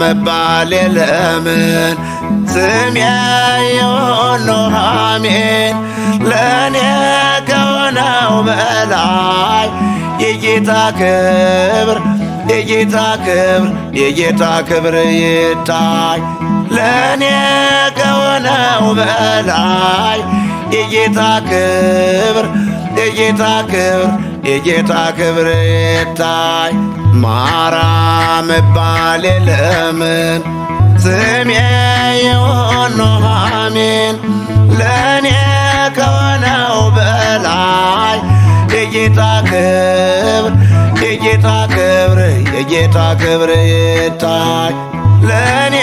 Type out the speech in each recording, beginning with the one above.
መባል የለምን ስሜ ኑኃሚን ለእኔ ከሆነው በላይ የጌታ ክብር የጌታ ክብር የጌታ ክብር ይታይ ለእኔ ከሆነው በላይ የጌታ ክብር የጌታ ክብር የጌታ ክብር ይታይ ማርያም እባል የለምን ስሜ ኑኃሚን ለእኔ ከሆነው በላይ የጌታ ክብር የጌታ ክብር የጌታ ክብር ይታይ ለእኔ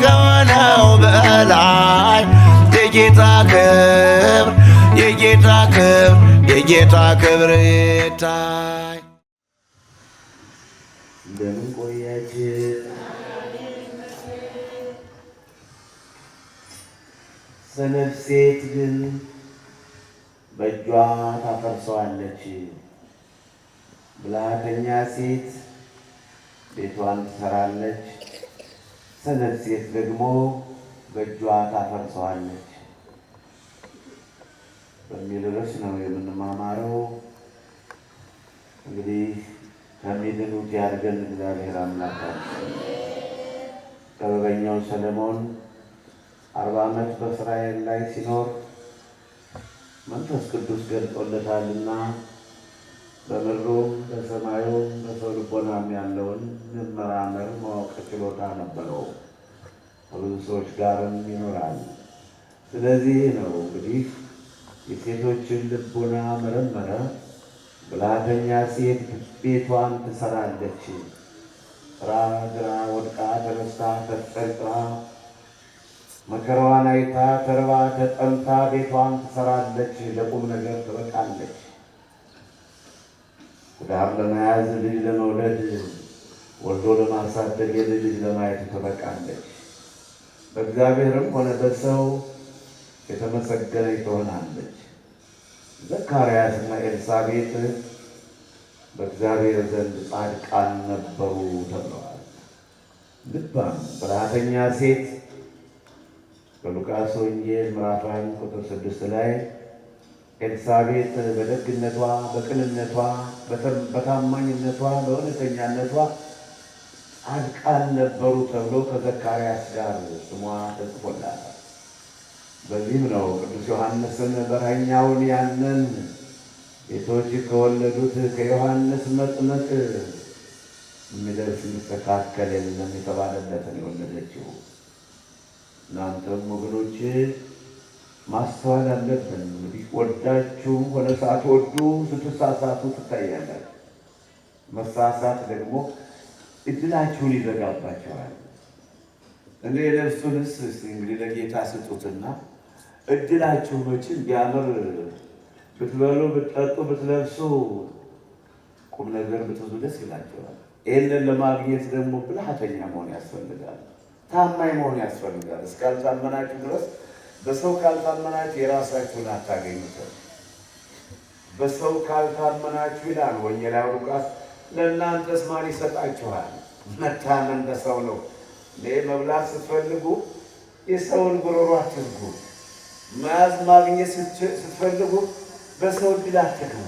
ከሆነው በላይ የጌታ ክብር የጌታ ክብር የጌታ ክብር ይታይ። እንደምን ቆያችሁ? ሰነፍ ሴት ግን በእጇ ታፈርሰዋለች፣ ብልሃተኛ ሴት ቤቷን ትሰራለች፣ ሰነፍ ሴት ደግሞ በእጇ ታፈርሰዋለች በሚል ርዕስ ነው የምንማማረው። እንግዲህ ከሚድኑት ያድርገን እግዚአብሔር አምላካችን። ጥበበኛው ሰለሞን 40 ዓመት በእስራኤል ላይ ሲኖር መንፈስ ቅዱስ ገልጦለታልና በምድሩም በሰማዩም በሰው ልቦናም ያለውን መመራመር ማወቅ ችሎታ ነበረው። ከብዙ ሰዎች ጋርም ይኖራል። ስለዚህ ነው እንግዲህ የሴቶችን ልቦና መረመረ። ብልሃተኛ ሴት ቤቷን ትሰራለች፣ ጥራ ግራ ወድቃ ተነስታ ተጠንቅራ መከራዋን አይታ ተርባ ተጠምታ ቤቷን ትሰራለች፣ ለቁም ነገር ትበቃለች። ትዳር ለመያዝ ልጅ ለመውለድ ወልዶ ለማሳደግ የልጅ ለማየት ትበቃለች። በእግዚአብሔርም ሆነ በሰው የተመሰገነች ትሆናለች። ዘካርያስና ኤልሳቤጥ በእግዚአብሔር ዘንድ ጻድቃን ነበሩ ተብለዋል። ልባም ብልሃተኛ ሴት በሉቃስ ወንጌል ምዕራፍ 1 ቁጥር 6 ላይ ኤልሳቤጥ በደግነቷ፣ በቅንነቷ፣ በታማኝነቷ፣ በእውነተኛነቷ ጻድቃን ነበሩ ተብሎ ከዘካርያስ ጋር ስሟ ተጽፎላታል። በዚህም ነው ቅዱስ ዮሐንስን በረኛውን ያንን ሴቶች ከወለዱት ከዮሐንስ መጥምቅ የሚደርስ የሚስተካከል የለም የተባለለትን የወለደችው። እናንተም ወገኖች ማስተዋል አለብን። እንግዲህ ወዳችሁም ሆነ ሳትወዱ ስትሳሳቱ ትታያላችሁ። መሳሳት ደግሞ እድላችሁን ይዘጋባችኋል። እንደ የነፍሱንስ እንግዲህ ለጌታ ስጡትና እድላችሁ መቼም ቢያምር ብትበሉ፣ ብትጠጡ፣ ብትለብሱ፣ ቁም ነገር ብትይዙ ደስ ይላቸዋል። ይህንን ለማግኘት ደግሞ ብልሃተኛ መሆን ያስፈልጋል። ታማኝ መሆን ያስፈልጋል። እስካልታመናችሁ ድረስ በሰው ካልታመናችሁ የራሳችሁን አታገኙትም። በሰው ካልታመናችሁ ይላል ወንጌላዊ ሉቃስ፣ ለእናንተስ ማን ይሰጣችኋል? መታመን በሰው ነው። መብላት ስትፈልጉ የሰውን ጉሮሮ አትዝጉ። መያዝ ማግኘት ስትፈልጉ በሰው እድል አትግቡ።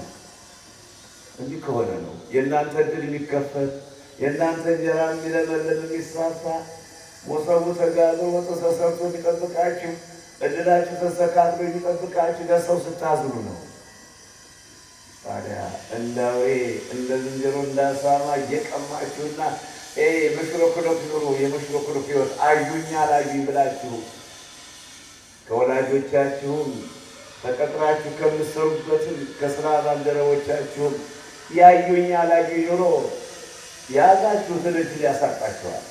እንዲህ ከሆነ ነው የእናንተ እድል የሚከፈት፣ የእናንተ እንጀራ የሚለመልም የሚስፋፋ፣ ሞሰቡ ተጋግሮ ወጥ ተሰርቶ የሚጠብቃችሁ፣ እድላችሁ ተስተካክሎ የሚጠብቃችሁ ለሰው ስታዝኑ ነው። ታዲያ እንደ አውሬ እንደ ዝንጀሮ እንደ አሳማ እየቀማችሁና የመሽሎክሎክ ኑሮ የመሽሎክሎክ ሕይወት አዩኝ አላዩኝ ብላችሁ ከወላጆቻችሁም ተቀጥራችሁ ከምትሰሩበትም ከስራ ባልደረቦቻችሁም ያዩኝ አላዩኝ ኑሮ የያዛችሁትን እድል ያሳጣችኋል።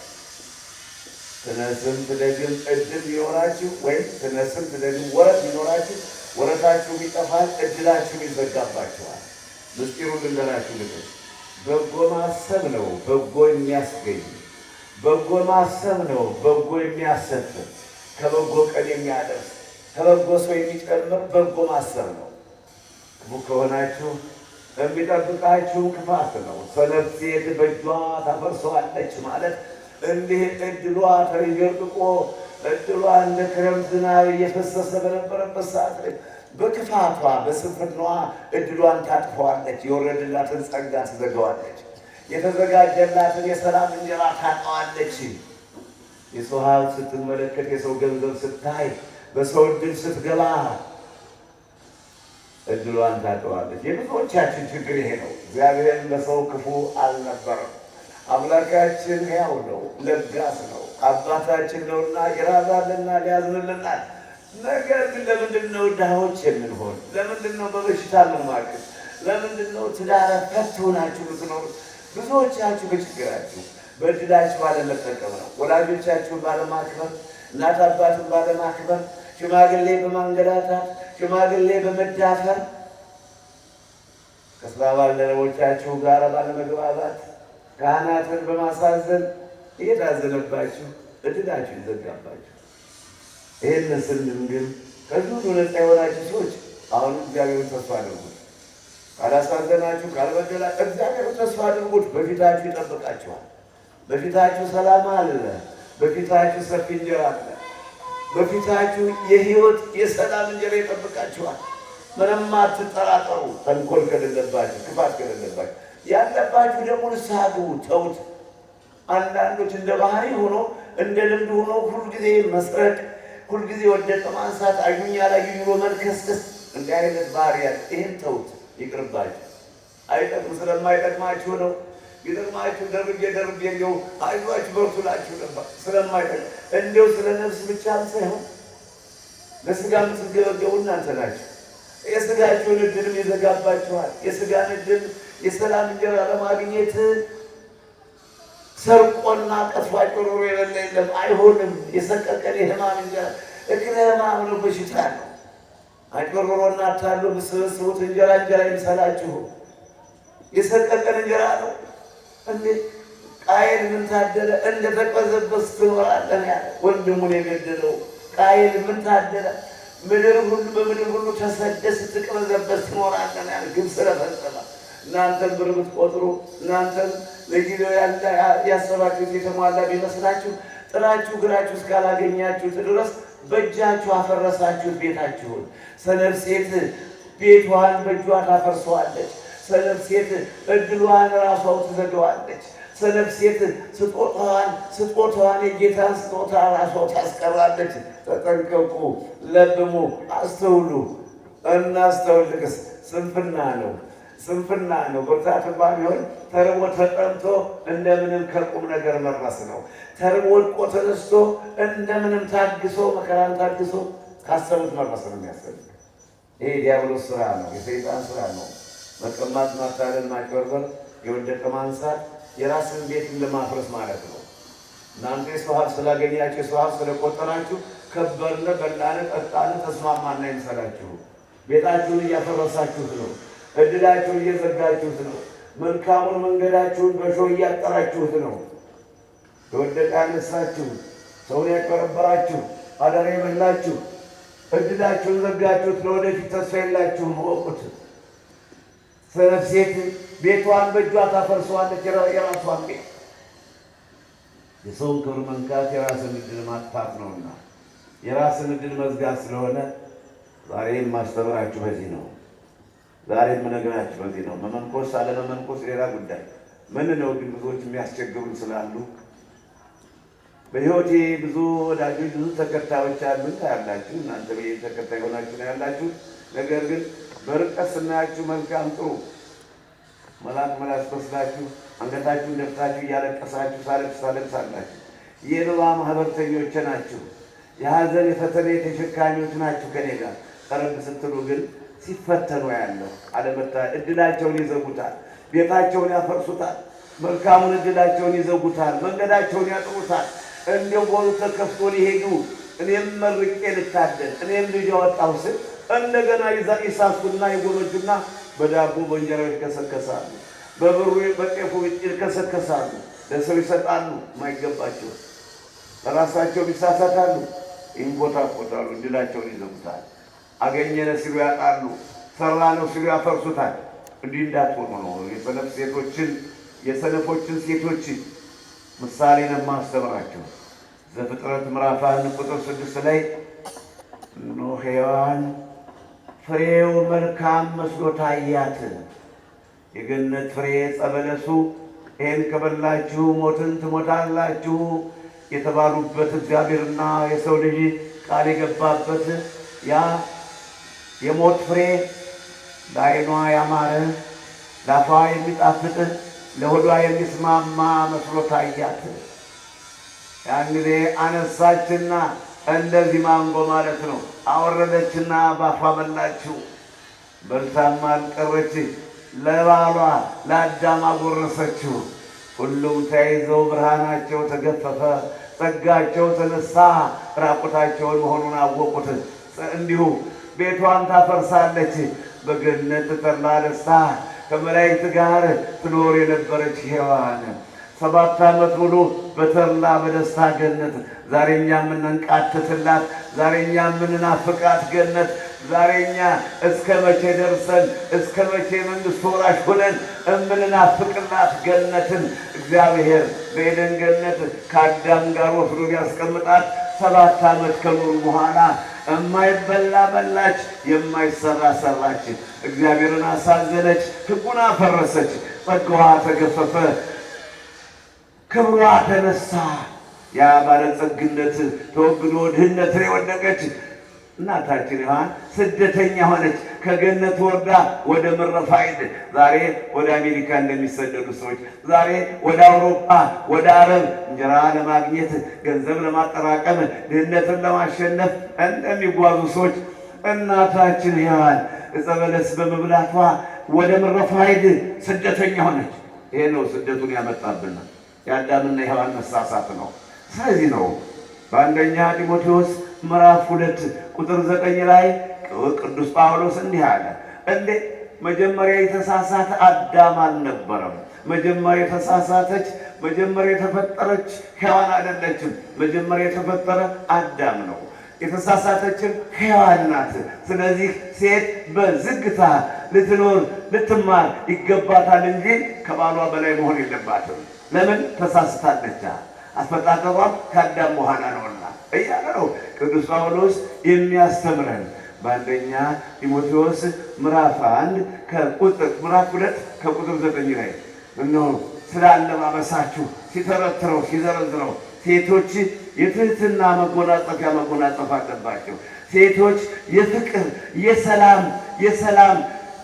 ስንት ደግም እድል ቢኖራችሁ ወይም ስንት ደግም ወረት ቢኖራችሁ ወረታችሁ ይጠፋል፣ እድላችሁ ይዘጋባችኋል። ምስጢሩን ልንገራችሁ ልጆች፣ በጎ ማሰብ ነው በጎ የሚያስገኝ፣ በጎ ማሰብ ነው በጎ የሚያሰጥ፣ ከበጎ ቀን የሚያደርስ ከበጎ ሰው የሚጨምር በጎ ማሰብ ነው። ክፉ ከሆናችሁ የሚጠብቃችሁ ክፋት ነው። ሰነፍ ሴት በእጇ ታፈርሰዋለች ማለት እንዲህ እድሏ ተንዠርቅቆ እድሏ እንደ ክረምት ዝናብ እየፈሰሰ በነበረበት ሰዓት ላይ በክፋቷ በስንፍናዋ እድሏን ታጥፈዋለች። የወረደላትን ጸጋ ትዘጋዋለች። የተዘጋጀላትን የሰላም እንጀራ ታጣዋለች። የሰው ሀብት ስትመለከት፣ የሰው ገንዘብ ስታይ፣ በሰው እድል ስትገባ እድሏን ታጠዋለች። የብዙዎቻችን ችግር ይሄ ነው። እግዚአብሔርን ለሰው ክፉ አልነበረም። አምላካችን ሕያው ነው፣ ለጋስ ነው፣ አባታችን ነውና ይራራልና ሊያዝንልናል። ነገር ግን ለምንድን ነው ድሆች የምንሆን? ለምንድን ነው በበሽታ የምንማቅቅ? ለምንድን ነው ትዳር ፈት ሆናችሁ የምትኖሩት? ብዙዎቻችሁ በችግራችሁ በእድላችሁ ባለመጠቀም ነው። ወላጆቻችሁን ባለማክበር፣ እናት አባትን ባለማክበር፣ ሽማግሌ በማንገላታት፣ ሽማግሌ በመዳፈር፣ ከስራ ባልደረቦቻችሁ ጋር ባለመግባባት፣ ካህናትን በማሳዘን እየታዘነባችሁ እድላችሁ ይዘጋባችሁ። ይህን ስንል ግን ከዚህ ሁሉ ነፃ የሆናችሁ ሰዎች አሁንም እግዚአብሔርን ተስፋ አድርጉት። ካላሳዘናችሁ፣ ካልበደላችሁ እግዚአብሔርን ተስፋ አድርጉት። በፊታችሁ ይጠብቃችኋል። በፊታችሁ ሰላም አለ። በፊታችሁ ሰፊ እንጀራ አለ። በፊታችሁ የሕይወት የሰላም እንጀራ ይጠብቃችኋል። ምንም አትጠራጠሩ። ተንኮል ከሌለባችሁ፣ ክፋት ከሌለባችሁ፣ ያለባችሁ ደግሞ ንስሐ ግቡ፣ ተውት። አንዳንዶች እንደ ባህሪ ሆኖ እንደ ልምድ ሆኖ ሁልጊዜ መስረቅ፣ ሁልጊዜ ወደቀ ማንሳት፣ አዩኝ አላዩኝ ብሎ መልከስከስ፣ እንዲህ አይነት ባህሪ ያለ ይህን ተውት፣ ይቅርባችሁ። አይጠቅም፣ ስለማይጠቅማችሁ ነው። ይጠቅማችሁ ደርቤ እንዲያው አይዟችሁ በርቱላችሁ ነበር። ስለማይጠቅም እንዲያው ስለ ነፍስ ብቻም ሳይሆን ለስጋ የምትገበገቡ እናንተ ናችሁ። የስጋችሁን እድልም ይዘጋባችኋል። የስጋን እድል የሰላም እንጀራ ለማግኘት ሰርቆና ቀጥፎ አጭበርብሮ የበላ የለም፣ አይሆንም። የሰቀቀን የሕማም እንጀራ እክለ ሕማም ነው፣ በሽታ ነው። አጭበርብሮና አታሎ ብትሰበስቡት እንጀራ ይምሰላችሁ፣ የሰቀቀን እንጀራ ነው። እንዴ ቃየል ምን ታደለ? እንደ ተቅበዘበዝ ትኖራለህ ያለ ወንድሙን የገደለው ቃየል ምን ታደለ? ምድር ሁሉ በምድር ሁሉ ተሰደህ ስትቅበዘበዝ ትኖራለህ ያለ ግብ ስለፈጸመ እናንተም ብር ብትቆጥሩ፣ እናንተም ለጊዜው ያሰባችሁት የተሟላ ቢመስላችሁ ጥራችሁ ግራችሁ እስካላገኛችሁት ድረስ በእጃችሁ አፈረሳችሁት ቤታችሁን። ሰነፍ ሴት ቤቷን በእጇ ታፈርሰዋለች። ሰነፍ ሴት እድሏን ራሷው ትዘጋዋለች። ሰነፍ ሴት ስጦታዋን የጌታን ስጦታ ራሷው ታስቀራለች። ተጠንቀቁ፣ ለብሙ፣ አስተውሉ። እናስተውልቅስ ስንፍና ነው፣ ስንፍና ነው። ብርታትማ ቢሆን ተርቦ ተጠምቶ እንደምንም ከቁም ነገር መድረስ ነው። ተርቦ ወድቆ ተነስቶ እንደምንም ታግሶ መከራን ታግሶ ካሰቡት መድረስ ነው የሚያስፈልግ። ይሄ ዲያብሎስ ስራ ነው፣ የሰይጣን ስራ ነው። መቀማት፣ ማታለል፣ ማጭበርበር፣ የወደቀ ማንሳት፣ የራስን ቤት ለማፍረስ ማለት ነው። እናንተ የሰው ሀብት ስላገኛችሁ፣ የሰው ሀብት ስለቆጠራችሁ ከበርነ፣ በላነ፣ ጠጣነ፣ ተስማማና ይምሰላችሁ። ቤታችሁን እያፈረሳችሁት ነው። እድላችሁን እየዘጋችሁት ነው። መልካሙን መንገዳችሁን በሾህ እያጠራችሁት ነው። የወደቀ ያነሳችሁ፣ ሰውን ያጭበረበራችሁ፣ አደራ የበላችሁ እድላችሁን ዘጋችሁት። ለወደፊት ተስፋ የላችሁም፣ እወቁት። ሰነፍ ሴት ቤቷን በእጇ ታፈርሰዋለች፣ የራሷን ቤት። የሰውን ክብር መንካት የራስን እድል ማጥፋት ነውና የራስን እድል መዝጋት ስለሆነ ዛሬ የማስተምራችሁ በዚህ ነው። ዛሬ የምነግራችሁ በዚህ ነው። መመንኮስ አለመመንኮስ ሌላ ጉዳይ። ምን ነው ግን ብዙዎች የሚያስቸግሩን ስላሉ በሕይወቴ ብዙ ወዳጆች፣ ብዙ ተከታዮች አሉኝ ያላችሁ እናንተ በየ ተከታይ ሆናችሁ ነው ያላችሁ። ነገር ግን በርቀት ስናያችሁ መልካም ጥሩ መልአክ መስላችሁ አንገታችሁን ደፍታችሁ እያለቀሳችሁ ሳለቅሳላችሁ የእንባ ማህበርተኞች ናችሁ። የሐዘን የፈተና የተሸካሚዎች ናችሁ። ከኔ ጋር ቀረብ ስትሉ ግን ሲፈተኑ ያለው አለመታ እድላቸውን ይዘጉታል፣ ቤታቸውን ያፈርሱታል፣ መልካሙን እድላቸውን ይዘጉታል፣ መንገዳቸውን ያጥሩታል። እንደው ጎሉ ተከፍቶ ሊሄዱ እኔም መርቄ ልታደል እኔም ልጅ አወጣሁ ስል እንደገና ይሳሱና ይጎመጁና በዳቦ በእንጀራ ይከሰከሳሉ፣ በብሩ በጤፉ ይከሰከሳሉ፣ ለሰው ይሰጣሉ የማይገባቸው፣ ለራሳቸው ይሳሳታሉ፣ ይንቦታቦታሉ፣ ድላቸውን ይዘጉታል። አገኘነ ሲሉ ያጣሉ፣ ሰራነው ሲሉ ያፈርሱታል። እንዲህ እንዳትሆኑ ነው የሰነፎችን ሴቶች ምሳሌ ነው የማስተምራቸው። ዘፍጥረት ምዕራፍ 1 ቁጥር 6 ላይ ሔዋን ፍሬው መልካም መስሎ ታያት፣ የገነት ፍሬ ዕፀ በለሱ ይህን ከበላችሁ ሞትን ትሞታላችሁ የተባሉበት እግዚአብሔርና የሰው ልጅ ቃል የገባበት ያ የሞት ፍሬ ለዓይኗ ያማረ ለአፏ የሚጣፍጥ ለሆዷ የሚስማማ መስሎ ታያት። ያን ጊዜ አነሳችና እንደዚህ ማንጎ ማለት ነው አወረደችና ባፏ በላችው። በልታም አልቀረች፣ ለባሏ ለአዳም አጎረሰችው። ሁሉም ተያይዘው ብርሃናቸው ተገፈፈ፣ ጸጋቸው ተነሳ፣ ራቁታቸውን መሆኑን አወቁት። እንዲሁ ቤቷን ታፈርሳለች። በገነት ተድላ ደስታ ከመላእክት ጋር ትኖር የነበረች ሔዋን 7 ዓመት ሙሉ በተድላ በደስታ ገነት፣ ዛሬኛ የምንንቃትትላት፣ ዛሬኛ የምንናፍቃት ገነት፣ ዛሬኛ እስከ መቼ ደርሰን እስከ መቼ መንግሥት ወራሽ ሆነን የምንናፍቅላት ገነትን እግዚአብሔር በኤደን ገነት ከአዳም ጋር ወስዶ ያስቀምጣት 7 ዓመት ከኖሩ በኋላ የማይበላ በላች፣ የማይሰራ ሰራች። እግዚአብሔርን አሳዘነች፣ ሕጉን አፈረሰች፣ ጸጋዋ ተገፈፈ፣ ክብሯ ተነሳ። ያ ባለጸግነት ተወግዶ ድህነት ላይ ወደቀች። እናታችን ሔዋን ስደተኛ ሆነች። ከገነት ወርዳ ወደ ምረፋይድ፣ ዛሬ ወደ አሜሪካ እንደሚሰደዱ ሰዎች፣ ዛሬ ወደ አውሮፓ ወደ አረብ እንጀራ ለማግኘት ገንዘብ ለማጠራቀም ድህነትን ለማሸነፍ እንደሚጓዙ ሰዎች እናታችን ሔዋን ዕፀ በለስ በመብላቷ ወደ ምረፋይድ ስደተኛ ሆነች። ይሄ ነው ስደቱን ያመጣብን የአዳምና የሔዋን መሳሳት ነው። ስለዚህ ነው በአንደኛ ጢሞቴዎስ ምዕራፍ 2 ቁጥር 9 ላይ ቅዱስ ጳውሎስ እንዲህ አለ። እንዴ መጀመሪያ የተሳሳተ አዳም አልነበረም። መጀመሪያ የተሳሳተች መጀመሪያ የተፈጠረች ሔዋን አይደለችም። መጀመሪያ የተፈጠረ አዳም ነው። የተሳሳተችም ሔዋን ናት። ስለዚህ ሴት በዝግታ ልትኖር ልትማር ይገባታል እንጂ ከባሏ በላይ መሆን የለባትም። ለምን? ተሳስታለች። አስፈጣጠሯም ከአዳም በኋላ ነውና እያለ ነው ቅዱስ ጳውሎስ የሚያስተምረን በአንደኛ ጢሞቴዎስ ምዕራፍ 1 ምዕራፍ 2 ከቁጥር 9 ላይ እነሆ ስለ አለባበሳችሁ ሲተረትረው ሲዘረዝረው ሴቶች የትህትና መጎናጸፊያ መጎናጸፍ አለባቸው። ሴቶች የፍቅር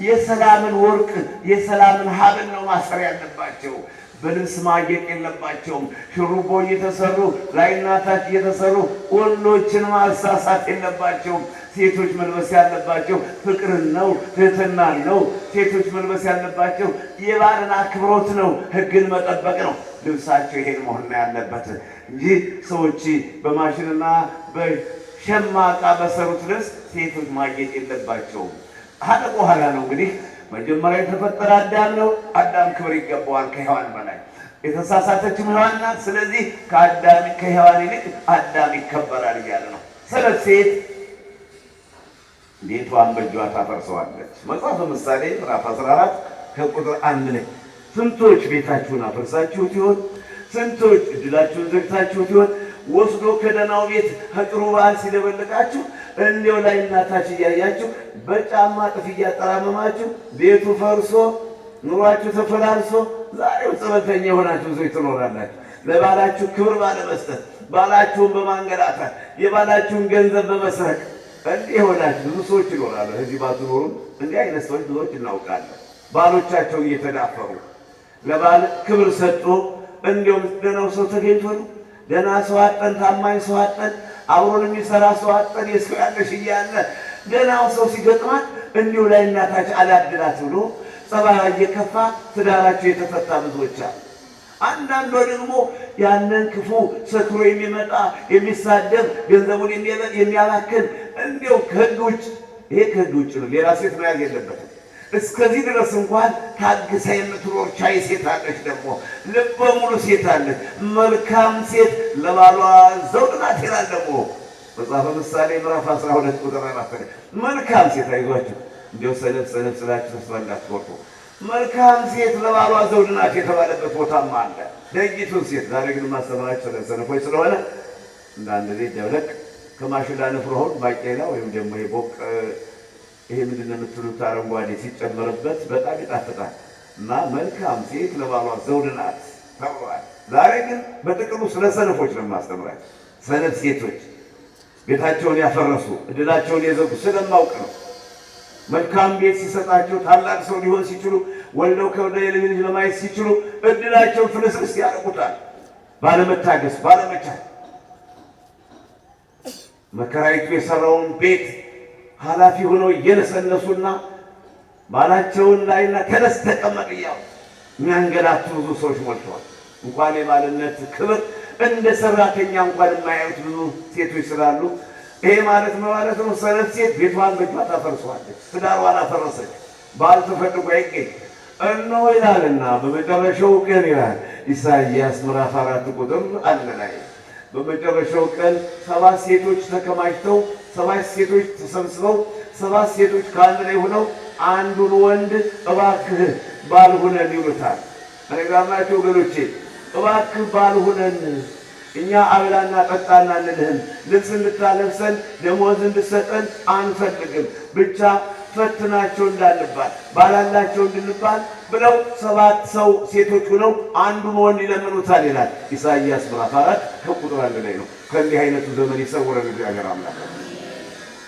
የሰላምን ወርቅ የሰላምን ሀብል ነው ማሰር ያለባቸው። በልብስ ማጌጥ የለባቸውም። ሽሩቦ እየተሰሩ ላይና ታች እየተሰሩ ወንዶችን ማሳሳት የለባቸውም። ሴቶች መልበስ ያለባቸው ፍቅርን ነው፣ ትህትናን ነው። ሴቶች መልበስ ያለባቸው የባልን አክብሮት ነው፣ ሕግን መጠበቅ ነው። ልብሳቸው ይሄን መሆን ያለበት እንጂ ሰዎች በማሽንና በሸማ ዕቃ በሰሩት ልብስ ሴቶች ማጌጥ የለባቸውም። አለ በኋላ ነው እንግዲህ መጀመሪያ የተፈጠረ አዳም ነው። አዳም ክብር ይገባዋል ከሔዋን በላይ። የተሳሳተችም ሔዋን ናት። ስለዚህ ከሔዋን ይልቅ አዳም ይከበራል እያለ ነው። ስለ ሴት ቤቷን በእጇ ታፈርሰዋለች። መጽሐፈ ምሳሌ ምዕራፍ 14 ከቁጥር 1 ላይ ስንቶች ቤታችሁን አፈርሳችሁት ይሆን? ስንቶች እድላችሁን ዘግታችሁት ይሆን? ወስዶ ከደህናው ቤት ከጥሩ ባህል ሲደበልቃችሁ እንዲያው ላይ እናታችሁ እያያችሁ በጫማ ጥፍ እያጠራመማችሁ ቤቱ ፈርሶ ኑሯችሁ ተፈላልሶ ዛሬው ጸበልተኛ የሆናችሁ ሰዎች ትኖራላችሁ። ለባላችሁ ክብር ባለመስጠት፣ ባላችሁን በማንገላታት፣ የባላችሁን ገንዘብ በመስረቅ እንዲህ የሆናችሁ ብዙ ሰዎች ይኖራሉ። እዚህ ባትኖሩም እንዲህ አይነት ሰዎች ብዙዎች እናውቃለን። ባሎቻቸው እየተዳፈሩ ለባል ክብር ሰጡ። እንዲያውም ደህናው ሰው ተገኝቶ ነው ደህና ሰው አጠን፣ ታማኝ ሰው አጠን፣ አብሮን የሚሰራ ሰው አጠን፣ የሰው ያለሽ እያለ ደህናው ሰው ሲገጥማት እንዲሁ ላይ እናታች አላድላት ብሎ ጸባይ እየከፋ ትዳራቸው የተፈታ ብዙዎች አሉ። አንዳንዱ ደግሞ ያንን ክፉ ሰክሮ የሚመጣ የሚሳደብ ገንዘቡን የሚያባክን እንዲያው ከሕግ ውጭ ይሄ ከሕግ ውጭ ነው። ሌላ ሴት መያዝ የለበትም። እስከዚህ ድረስ እንኳን ታግሳ የምትኖር ቻይ ሴት አለች። ደግሞ ልበ ሙሉ ሴት አለች። መልካም ሴት ለባሏ ዘውድ ናት ይላል ደግሞ መጽሐፈ ምሳሌ ምዕራፍ 12 ቁጥር 4 መልካም ሴት አይዟችሁ እንዲያው ሰነፍ ስላችሁ ተስፋ እንዳትቆርጡ መልካም ሴት ለባሏ ዘውድ ናት የተባለበት ቦታም አለ። ደጊቱን ሴት ዛሬ ግን ማስተማራችሁ ሰነፎች ስለሆነ እንዳንድ ዜ ደብለቅ ከማሽላ ንፍሮውን ባቄላ ወይም ደግሞ የቦቅ ይሄ ምንድን ነው የምትሉት አረንጓዴ ሲጨመርበት በጣም ይጣፍጣል እና መልካም ሴት ለባሏ ዘውድ ናት ተብሏል። ዛሬ ግን በጥቅሉ ስለ ሰነፎች ነው የማስተምራችሁ። ሰነፍ ሴቶች ቤታቸውን ያፈረሱ እድላቸውን የዘጉ ስለማውቅ ነው። መልካም ቤት ሲሰጣቸው ታላቅ ሰው ሊሆን ሲችሉ ወልደው ከወልደ የልጅ ልጅ ለማየት ሲችሉ እድላቸውን ፍልስልስ ያደርጉታል። ባለመታገስ ባለመቻል መከራይቱ የሰራውን ቤት ኃላፊ ሆነው እየነሰነሱና ባላቸውን ላይና ተነስ ተቀመጥ እያሉ የሚያንገላቱ ብዙ ሰዎች ሞልተዋል። እንኳን የባልነት ክብር እንደ ሰራተኛ እንኳን የማያዩት ብዙ ሴቶች ስላሉ ይሄ ማለት ነው ማለት ነው። ሰነፍ ሴት ቤቷን በእጇ ታፈርሰዋለች፣ ትዳሯን አፈረሰች። ባል ተፈልጎ አይገኝ እነሆ ይላልና በመጨረሻው ቀን ይላል ኢሳይያስ ምዕራፍ 4 ቁጥር 1 ላይ በመጨረሻው ቀን 7 ሴቶች ተከማችተው 7 ሴቶች ተሰብስበው 7 ሴቶች ከአንድ ላይ ሆነው አንዱን ወንድ እባክህ ባል ሁነን ይሉታል። አረጋማችሁ ወገኖቼ እባክህ ባል ሁነን እኛ አብላና ጠጣና እንልህም ልብስ እንድታለብሰን ደሞዝ እንድሰጠን አንፈልግም፣ ብቻ ፈትናቸው እንዳንባል ባላላቸው እንድንባል ብለው 7 ሰው ሴቶች ሆነው አንዱን ወንድ ይለምኑታል ይላል ኢሳይያስ ምዕራፍ 4 ከቁጥር 1 ላይ ነው። ከእንዲህ አይነቱ ዘመን ይሰውረን እግዚአብሔር አምላክ።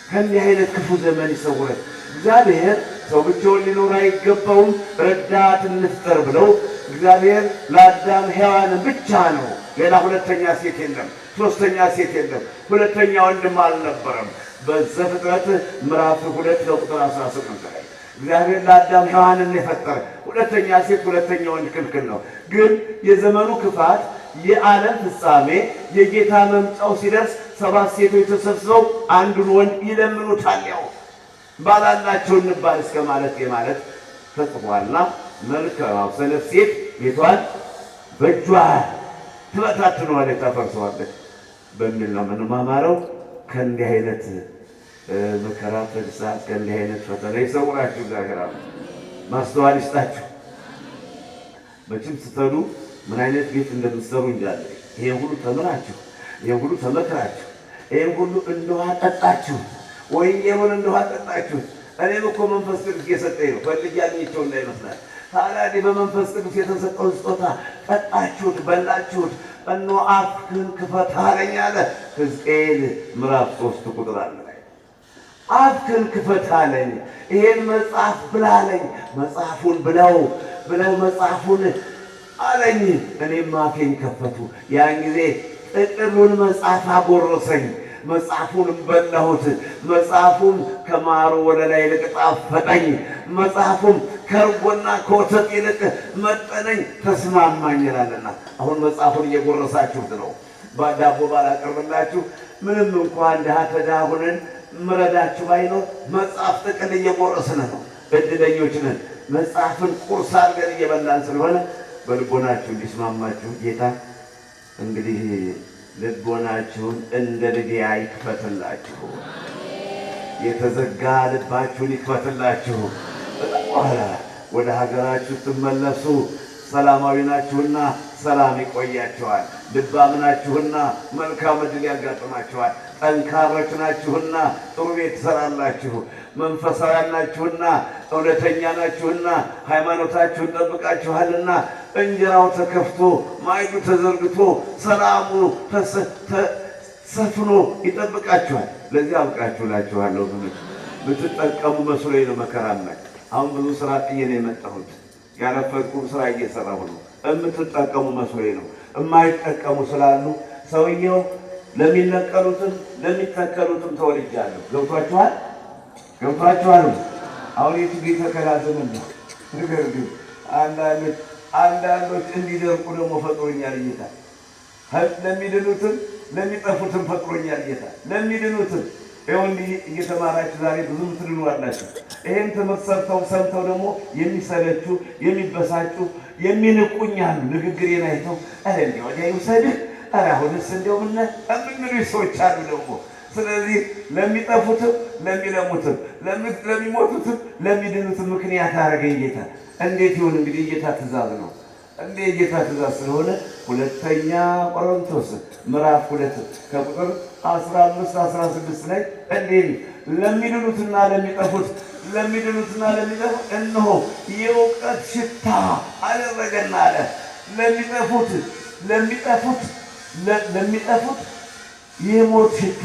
ከእንዲህ አይነት ክፉ ዘመን ይሰውረን እግዚአብሔር። ሰው ብቻውን ሊኖር አይገባውም፣ ረዳት እንፍጠር ብለው እግዚአብሔር ለአዳም ሔዋንን ብቻ ነው። ሌላ ሁለተኛ ሴት የለም፣ ሶስተኛ ሴት የለም፣ ሁለተኛ ወንድም አልነበረም። በዘፍጥረት ምዕራፍ 2 ቁጥር 18 ላይ እግዚአብሔር ለአዳም ሔዋንን የፈጠረ ሁለተኛ ሴት ሁለተኛ ወንድ ክልክል ነው። ግን የዘመኑ ክፋት የዓለም ፍጻሜ የጌታ መምጫው ሲደርስ 7 ሴቶች ተሰብስበው አንዱን ወንድ ይለምኑታል። ያው ባላላቸው እንባል እስከ ማለት የማለት ተጽፏልና መልካም ሰነፍ ሴት ቤቷን በእጇ ትበታትነዋለች፣ ታፈርሰዋለች በሚል ነው የምንማማረው። ከእንዲህ አይነት መከራ ተግሳጽ ከእንዲህ አይነት ፈተና ይሰውራችሁ እግዚአብሔር ማስተዋል ይስጣችሁ። መቼም ስትሄዱ ምን አይነት ቤት እንደምትሰሩ እንጃለ። ይሄን ሁሉ ተምራችሁ ይሄን ሁሉ ተመክራችሁ ይሄን ሁሉ እንደውሃ ጠጣችሁ ወይ የሆነ እንደውሃ ጠጣችሁ። እኔም እኮ መንፈስ ቅዱስ የሰጠኝ ነው ፈልጌ አግኝቼው እንዳይመስላል። ታዲያ በመንፈስ ቅዱስ የተሰጠውን ስጦታ ጠጣችሁት፣ በላችሁት። እነሆ አፍህን ክፈት አለኝ አለ ሕዝቅኤል ምዕራፍ 3 ቁጥር 1 ላይ አፍህን ክፈት አለኝ፣ ይሄን መጽሐፍ ብላ አለኝ። መጽሐፉን ብለው መጽሐፉን አለኝ። እኔም አፌን ከፈቱ። ያን ጊዜ ጥቅሉን መጽሐፍ አጎረሰኝ፣ መጽሐፉንም በላሁት። መጽሐፉም ከማሩ ወለላ ይልቅ ጣፈጠኝ፣ መጽሐፉም ከእርጎና ከወተት ይልቅ መጠነኝ፣ ተስማማኝ ይላልና። አሁን መጽሐፉን እየጎረሳችሁት ነው። ዳቦ ባላቀርብላችሁ ምንም እንኳን ድሃ ተድሃ ሆነን ምረዳችሁ ባይኖር መጽሐፍ ጥቅል እየጎረስን ነው። እድለኞች ነን። መጽሐፍን ቁርስ አድርገን እየበላን ስለሆነ በልቦናችሁ እንዲስማማችሁ ጌታ እንግዲህ ልቦናችሁን እንደ ልድያ ይክፈትላችሁ፣ የተዘጋ ልባችሁን ይክፈትላችሁ። በኋላ ወደ ሀገራችሁ ትመለሱ። ሰላማዊ ናችሁና ሰላም ይቆያችኋል። ልባም ናችሁና መልካም ዕድል ያጋጥማችኋል። ጠንካሮች ናችሁና ጥሩ ቤት ትሰራላችሁ። መንፈሳውያን ናችሁና እውነተኛ ናችሁና ሃይማኖታችሁን ጠብቃችኋልና እንጀራው ተከፍቶ ማዕዱ ተዘርግቶ ሰላሙ ሰፍኖ ይጠብቃችኋል። ለዚህ አብቃችሁ እላችኋለሁ። ብትጠቀሙ መስሎኝ ነው መከራና። አሁን ብዙ ስራ ጥዬ ነው የመጣሁት። ያረፈድኩም ስራ እየሰራሁ ነው። የምትጠቀሙ መስሎኝ ነው። የማይጠቀሙ ስላሉ ሰውየው ለሚነቀሉትም ለሚተከሉትም ተወልጃለሁ። ገብቷችኋል? ገብቷችኋል? አሁን የቱ ጌታ ከላዘምን ነው። ነገር ግን አንዳንድ አንዳንዶች እንዲደርቁ ደግሞ ፈጥሮኛል ጌታ። ለሚድኑትም ለሚጠፉትም ፈጥሮኛል ጌታ። ለሚድኑትም ይኸው እንዲህ እየተማራችሁ ዛሬ ብዙ ትድኑ አላችሁ። ይሄን ትምህርት ሰምተው ደግሞ የሚሰለቹ የሚበሳጩ የሚንቁኝ አሉ። ንግግሬን አይተው ኧረ እንዲህ ወዲያ ይውሰድህ፣ ኧረ አሁንስ እንዲያው ምን የሚሉ ሰዎች አሉ ደግሞ። ስለዚህ ለሚጠፉትም ለሚለሙትም ለሚሞቱትም ለሚድኑትም ምክንያት አደረገኝ ጌታ። እንዴት ይሁን እንግዲህ ጌታ ትእዛዝ ነው። እንደ ጌታ ትእዛዝ ስለሆነ ሁለተኛ ቆሮንቶስ ምዕራፍ 2 ከቁጥር 15-16 ላይ እንዲህ ለሚድኑትና ለሚጠፉት እነሆ የእውቀት ሽታ አደረገና አለ። ለሚጠፉት የሞት ሽታ፣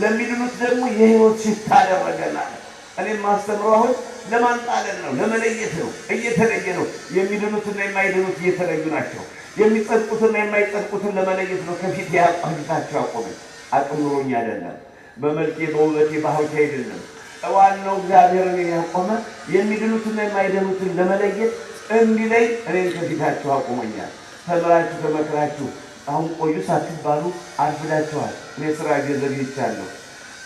ለሚድኑት ደግሞ የሕይወት ሽታ አደረገና አለ። እኔም ማስተምረው አሁን ለማንጣለን ነው፣ ለመለየት ነው። እየተለየ ነው። የሚድኑትና የማይድኑት እየተለዩ ናቸው። የሚጸድቁትና የማይጸድቁትን ለመለየት ነው። ከፊታቸው አቆመኝ። አቅም ኑሮኝ አይደለም፣ በመልኬ በውበቴ በሀብቴ አይደለም። ዋናው እግዚአብሔርን ያቆመ የሚድኑትና የማይድኑትን ለመለየት እንዲለይ እኔን ከፊታቸው አቆመኛል። ተምራችሁ ተመክራችሁ አሁን ቆዩ ሳትባሉ አርፍዳችኋል። እኔ ስራ ዘግይቻለሁ።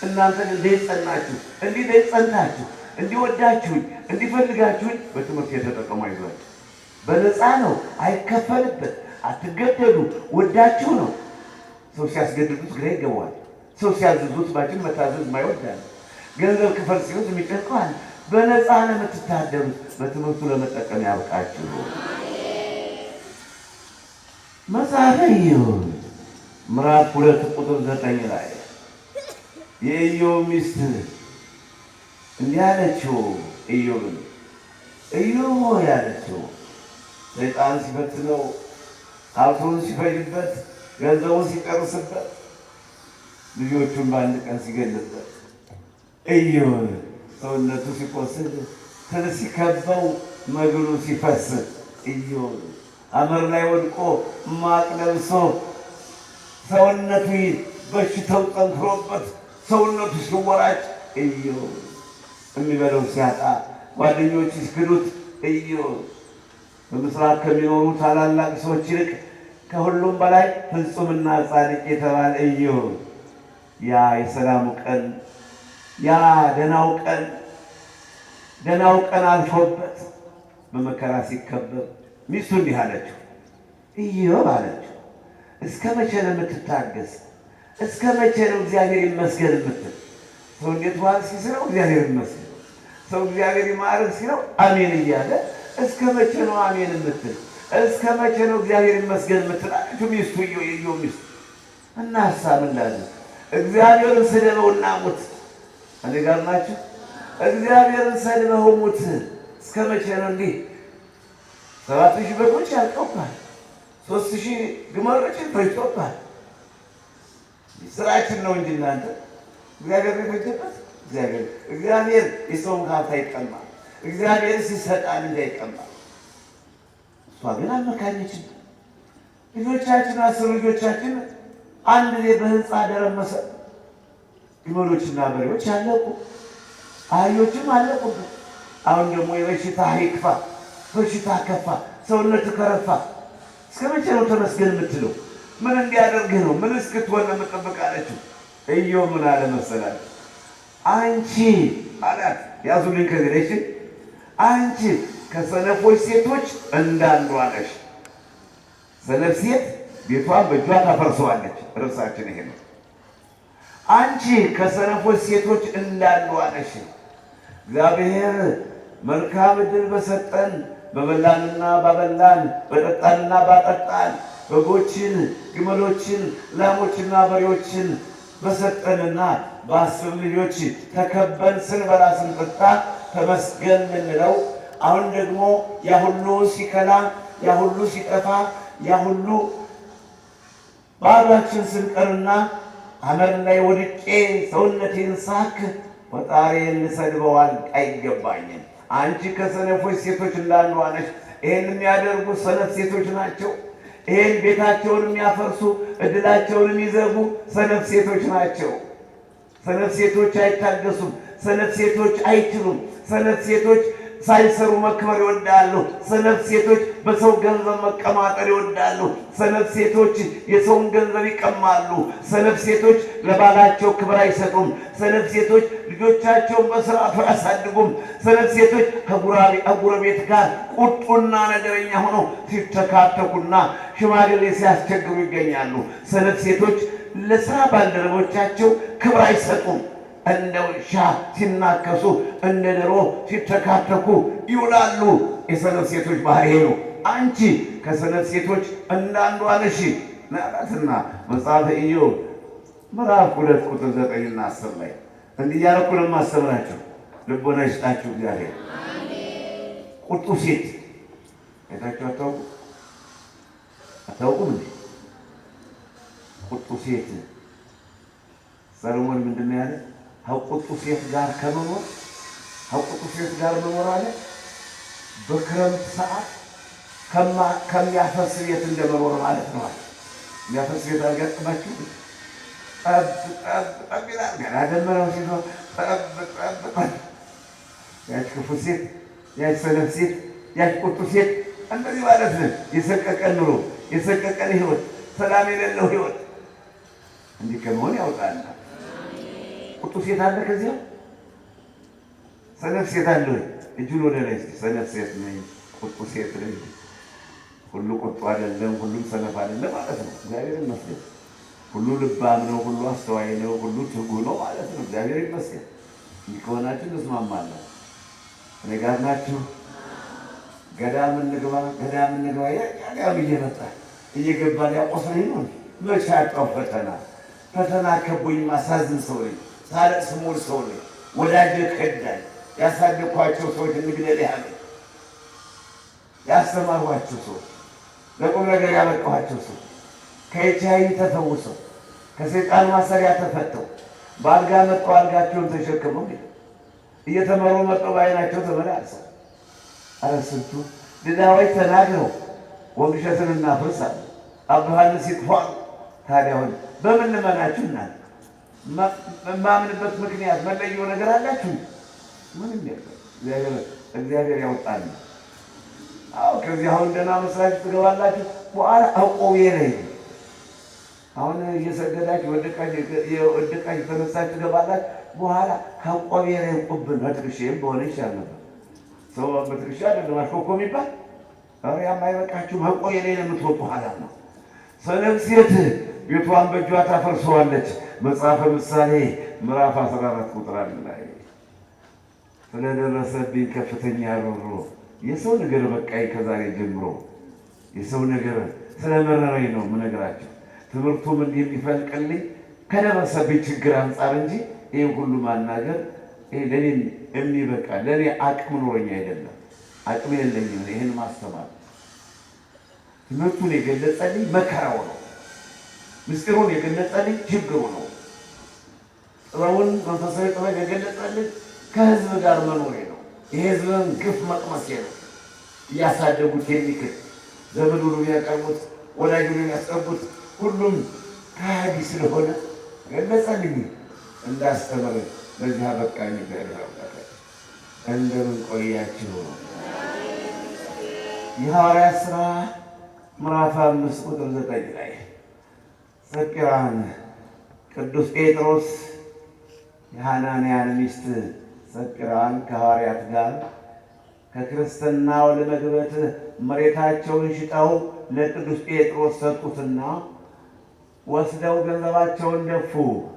እናንተ እንዴት ጸናችሁ? እንዴት ጸንታችሁ እንዲወዳችሁኝ እንዲፈልጋችሁኝ በትምህርት የተጠቀሙ አይዟችሁ። በነፃ ነው፣ አይከፈልበት፣ አትገደዱ። ወዳችሁ ነው። ሰው ሲያስገድዱት ግራ ይገባዋል። ሰው ሲያዝዙት ባችን መታዘዝ ማይወዳል። ገንዘብ ክፈል ሲሉት የሚጨንቀዋል። በነፃ ነው የምትታደሩት። በትምህርቱ ለመጠቀም ያብቃችሁ። መጽሐፈ ኢዮብ ምዕራፍ 2 ቁጥር 9 ላይ የኢዮብ ሚስት እንዲህ አለችው ኢዮብን፣ ኢዮብ ሆይ አለችው፣ ሰይጣን ሲፈትነው፣ ሀብቱን ሲፈጅበት፣ ገንዘቡን ሲጨርስበት፣ ልጆቹን በአንድ ቀን ሲገልበት፣ ኢዮብ ሰውነቱ ሲቆስል፣ ትል ሲከበው፣ መግሉ ሲፈስ፣ ኢዮብ አመር ላይ ወድቆ ማቅ ለብሶ ሰውነቱ በሽታው ጠንክሮበት ሰውነቱ ሲወራጭ፣ ኢዮብ የሚበለው ሲያጣ ጓደኞች ሲክዱት፣ ኢዮብ በምስራቅ ከሚኖሩ ታላላቅ ሰዎች ይልቅ ከሁሉም በላይ ፍጹምና ጻድቅ የተባለ ኢዮብ ያ የሰላሙ ቀን ያ ደህናው ቀን አልፎበት በመከራ ሲከበብ ሚስቱ እንዲህ አለችው፣ ኢዮብ አለችው፣ እስከ መቼ ነው የምትታገስ? እስከ መቼ ነው እግዚአብሔር ይመስገን የምትል? ሰው እንዴት ዋል ሲለው እግዚአብሔር ይመስገን፣ ሰው እግዚአብሔር ይማረክ ሲለው አሜን እያለ እስከ መቼ ነው አሜን የምትል? እስከ መቼ ነው እግዚአብሔር ይመስገን የምትል? አለችው ሚስቱ የኢዮብ ሚስቱ። እና ሀሳብ እንዳለ እግዚአብሔርን ስደበውና ሙት። እኔ ጋር ናችሁ? እግዚአብሔርን ሰድበው ሙት። እስከ መቼ ነው እንዲህ? 7,000 በጎች ያልቀውባል፣ 3,000 ግመሎችን ፈጅቶባል። ስራችን ነው እንጂ እናንተ እግዚአብሔር የፈጀበት እግዚአብሔር የሰውን ሀብት አይቀማም። እግዚአብሔር ሲሰጣን እንጂ አይቀማም። እሷ ግን አልመካኘችም። ልጆቻችን 10 ልጆቻችን አንድ ጊዜ በህንፃ ደረመሰ። ግመሎችና በሬዎች አለቁ፣ አህዮችም አለቁበት። አሁን ደግሞ የበሽታ ይክፋ፣ በሽታ ከፋ፣ ሰውነት ከረፋ። እስከ መቼ ነው ተመስገን የምትለው? ምን እንዲያደርግህ ነው? ምን እስክትሆን ነው የምጠብቅ አለችው። ኢዮብ ምን አለ መሰላችሁ? አንቺ አላት፣ ያዙልኝ ከዚህ አንቺ ከሰነፎች ሴቶች እንዳንዷ ነሽ። ሰነፍ ሴት ቤቷን በእጇ ታፈርሰዋለች። ርዕሳችን ይሄ ነው። አንቺ ከሰነፎች ሴቶች እንዳንዷ ነሽ። እግዚአብሔር መልካም ዕድል በሰጠን በበላንና ባበላን በጠጣንና ባጠጣን በጎችን፣ ግመሎችን፣ ላሞችና በሬዎችን በሰጠንና በ10 ልጆች ተከበን ስንበላ ስንጠጣ ተመስገን የምንለው አሁን ደግሞ ያ ሁሉ ሲከላ ያ ሁሉ ሲጠፋ ያ ሁሉ ባዷችን ስንቀርና አመር ላይ ወድቄ ሰውነቴን ሳክ ፈጣሪዬን ልሰድበው አይገባኝም። አንቺ ከሰነፎች ሴቶች እንዳንዷ ነሽ። ይሄን የሚያደርጉ ሰነፍ ሴቶች ናቸው። ይሄን ቤታቸውን የሚያፈርሱ እድላቸውን የሚዘጉ ሰነፍ ሴቶች ናቸው። ሰነፍ ሴቶች አይታገሱም። ሰነፍ ሴቶች አይችሉም። ሰነፍ ሴቶች ሳይሰሩ መክበር ይወዳሉ። ሰነፍ ሴቶች በሰው ገንዘብ መቀማጠር ይወዳሉ። ሰነፍ ሴቶች የሰውን ገንዘብ ይቀማሉ። ሰነፍ ሴቶች ለባላቸው ክብር አይሰጡም። ሰነፍ ሴቶች ልጆቻቸውን በስርዓቱ አያሳድጉም። ሰነፍ ሴቶች ከጎረቤት ጋር ቁጡና ነገረኛ ሆነው ሲተካተኩና ሽማግሌ ሲያስቸግሩ ይገኛሉ። ሰነፍ ሴቶች ለስራ ባልደረቦቻቸው ክብር አይሰጡም። እንደ ውሻ ሲናከሱ እንደ ዶሮ ሲተካተኩ ይውላሉ። የሰነፍ ሴቶች ባህሪ ነው። አንቺ ከሰነፍ ሴቶች እንዳንዷ ነሽ ናትና መጽሐፈ ኢዮብ ምዕራፍ 2 ቁጥር 9 እና 10 ላይ እንዲህ እያልኩ ነው የማስተምራችሁ። ልቦና ይስጣችሁ እግዚአብሔር። ቁጡ ሴት አይታችሁ አታውቁም እንዴ? ቁጡ ሴት ሰሎሞን ምንድን ነው ያለ? ከቁጡ ሴት ጋር ከቁጡ ሴት ጋር መኖር አለ በክረምት ሰዓት ከሚያፈስ ቤት እንደመኖር ማለት ነው። የሚያፈስ ቤት አልገጠማችሁ? ጠብ ይላል ገና ደመናው ሲሆን ጠብ ያች ክፉ ሴት፣ ያች ሰነፍ ሴት፣ ያች ቁጡ ሴት እንደዚህ ማለት ነው። የሰቀቀን ኑሮ፣ የሰቀቀን ህይወት፣ ሰላም የሌለው ህይወት እንዲህ ከመሆን ያውጣል። ቁጡ ሴት አለ፣ ከዚያ ሰነፍ ሴት አለ። እጁን ወደ ላይ እስኪ። ሰነፍ ሴት ነኝ፣ ቁጡ ሴት ነኝ። ሁሉ ቁጡ አይደለም፣ ሁሉም ሰነፍ አይደለም ማለት ነው። እግዚአብሔር ይመስገን። ሁሉ ልባም ነው፣ ሁሉ አስተዋይ ነው፣ ሁሉ ትጉህ ነው ማለት ነው። እግዚአብሔር ይመስገን። እንዲህ ከሆናችሁ እንስማማለን። እኔ ጋር ናችሁ። ገዳም እንግባ፣ ገዳም እንግባ። ያጋም እየመጣ እየገባ ሊያቆስለኝ ነው። መቼ አጣው ፈተና። ፈተና ከቦኝ ማሳዝን ሰው ነኝ። ሳለቅስ ሙሉ ሰው ነኝ። ወዳጅ ከዳኝ። ያሳደግኳቸው ሰዎች እንግደል ያለ ያስተማሯቸው ሰዎች ለቁም ነገር ያበቃኋቸው ሰዎች ከኤችአይቪ ተፈውሰው ከሰይጣን ማሰሪያ ተፈተው በአልጋ መጥተው አልጋቸውን ተሸክመው እየተመሩ መጥተው በዓይናቸው ተመላልሰው ኧረ ስንቱ ድዳዎች ተናግረው ወንድሸትን እናፍርሳለን አባ ዮሐንስ ይጥፋሉ። ታዲያ አሁን በምን ልመናችሁ? እናንተ የማምንበት ምክንያት መለየው ነገር አላችሁ? ምንም የለም። እግዚአብሔር ያውጣል። አዎ ከዚህ አሁን ደህና መስራችሁ ትገባላችሁ። በኋላ አቆቤ ላይ አሁን እየሰገዳችሁ ወደቃችሁ ተነሳችሁ ትገባላችሁ። በኋላ ከቆቤ ላይ ቁብን በትክሼም በሆነ ይሻል ነበር። ሰው በትክሻ አይደለም አሽኮኮ የሚባል ኧረ የማይበቃችሁ ከቆቤ ላይ ለምትወጡ ኋላ ነው። ሰነፍ ሴት ቤቷን በእጇ ታፈርሰዋለች። መጽሐፈ ምሳሌ ምዕራፍ 14 ቁጥር 1 ላይ ስለደረሰብኝ ከፍተኛ ሮሮ የሰው ነገር በቃኝ ከዛሬ ጀምሮ። የሰው ነገር ስለመረረኝ ነው የምነግራቸው። ትምህርቱም እንዲህ የሚፈልቅልኝ ከደረሰብኝ ችግር አንጻር እንጂ ይህ ሁሉ ማናገር ለኔ የሚበቃ ለኔ አቅም ኖረኝ አይደለም። አቅም የለኝም ይህን ማስተማር። ትምህርቱን የገለጸልኝ መከራው ነው። ምስጢሩን የገለጸልኝ ችግሩ ነው። ጥበቡን መንፈሳዊ ጥበብ የገለጸልኝ ከህዝብ ጋር መኖሬ ነው። የህዝብን ግፍ መቅመሴ ነው። እያሳደጉት የሚክድ ዘመድ ሁሉ የሚያቀርቡት ወዳጅ ሁሉ የሚያስጠጉት ሁሉም ከሃዲ ስለሆነ ገለጸልኝ። እንዳስተምር በዚህ አበቃኝ። እንደምን ቆያችሁ? የሐዋርያት ሥራ ምዕራፍ 5 ቁጥር 9 ላይ ሰጲራን ቅዱስ ጴጥሮስ የሐናንያን ሚስት ሰጲራን ከሐዋርያት ጋር ከክርስትናው ለመግባት መሬታቸውን ሽጠው ለቅዱስ ጴጥሮስ ሰጡትና ወስደው ገንዘባቸውን ደፉ።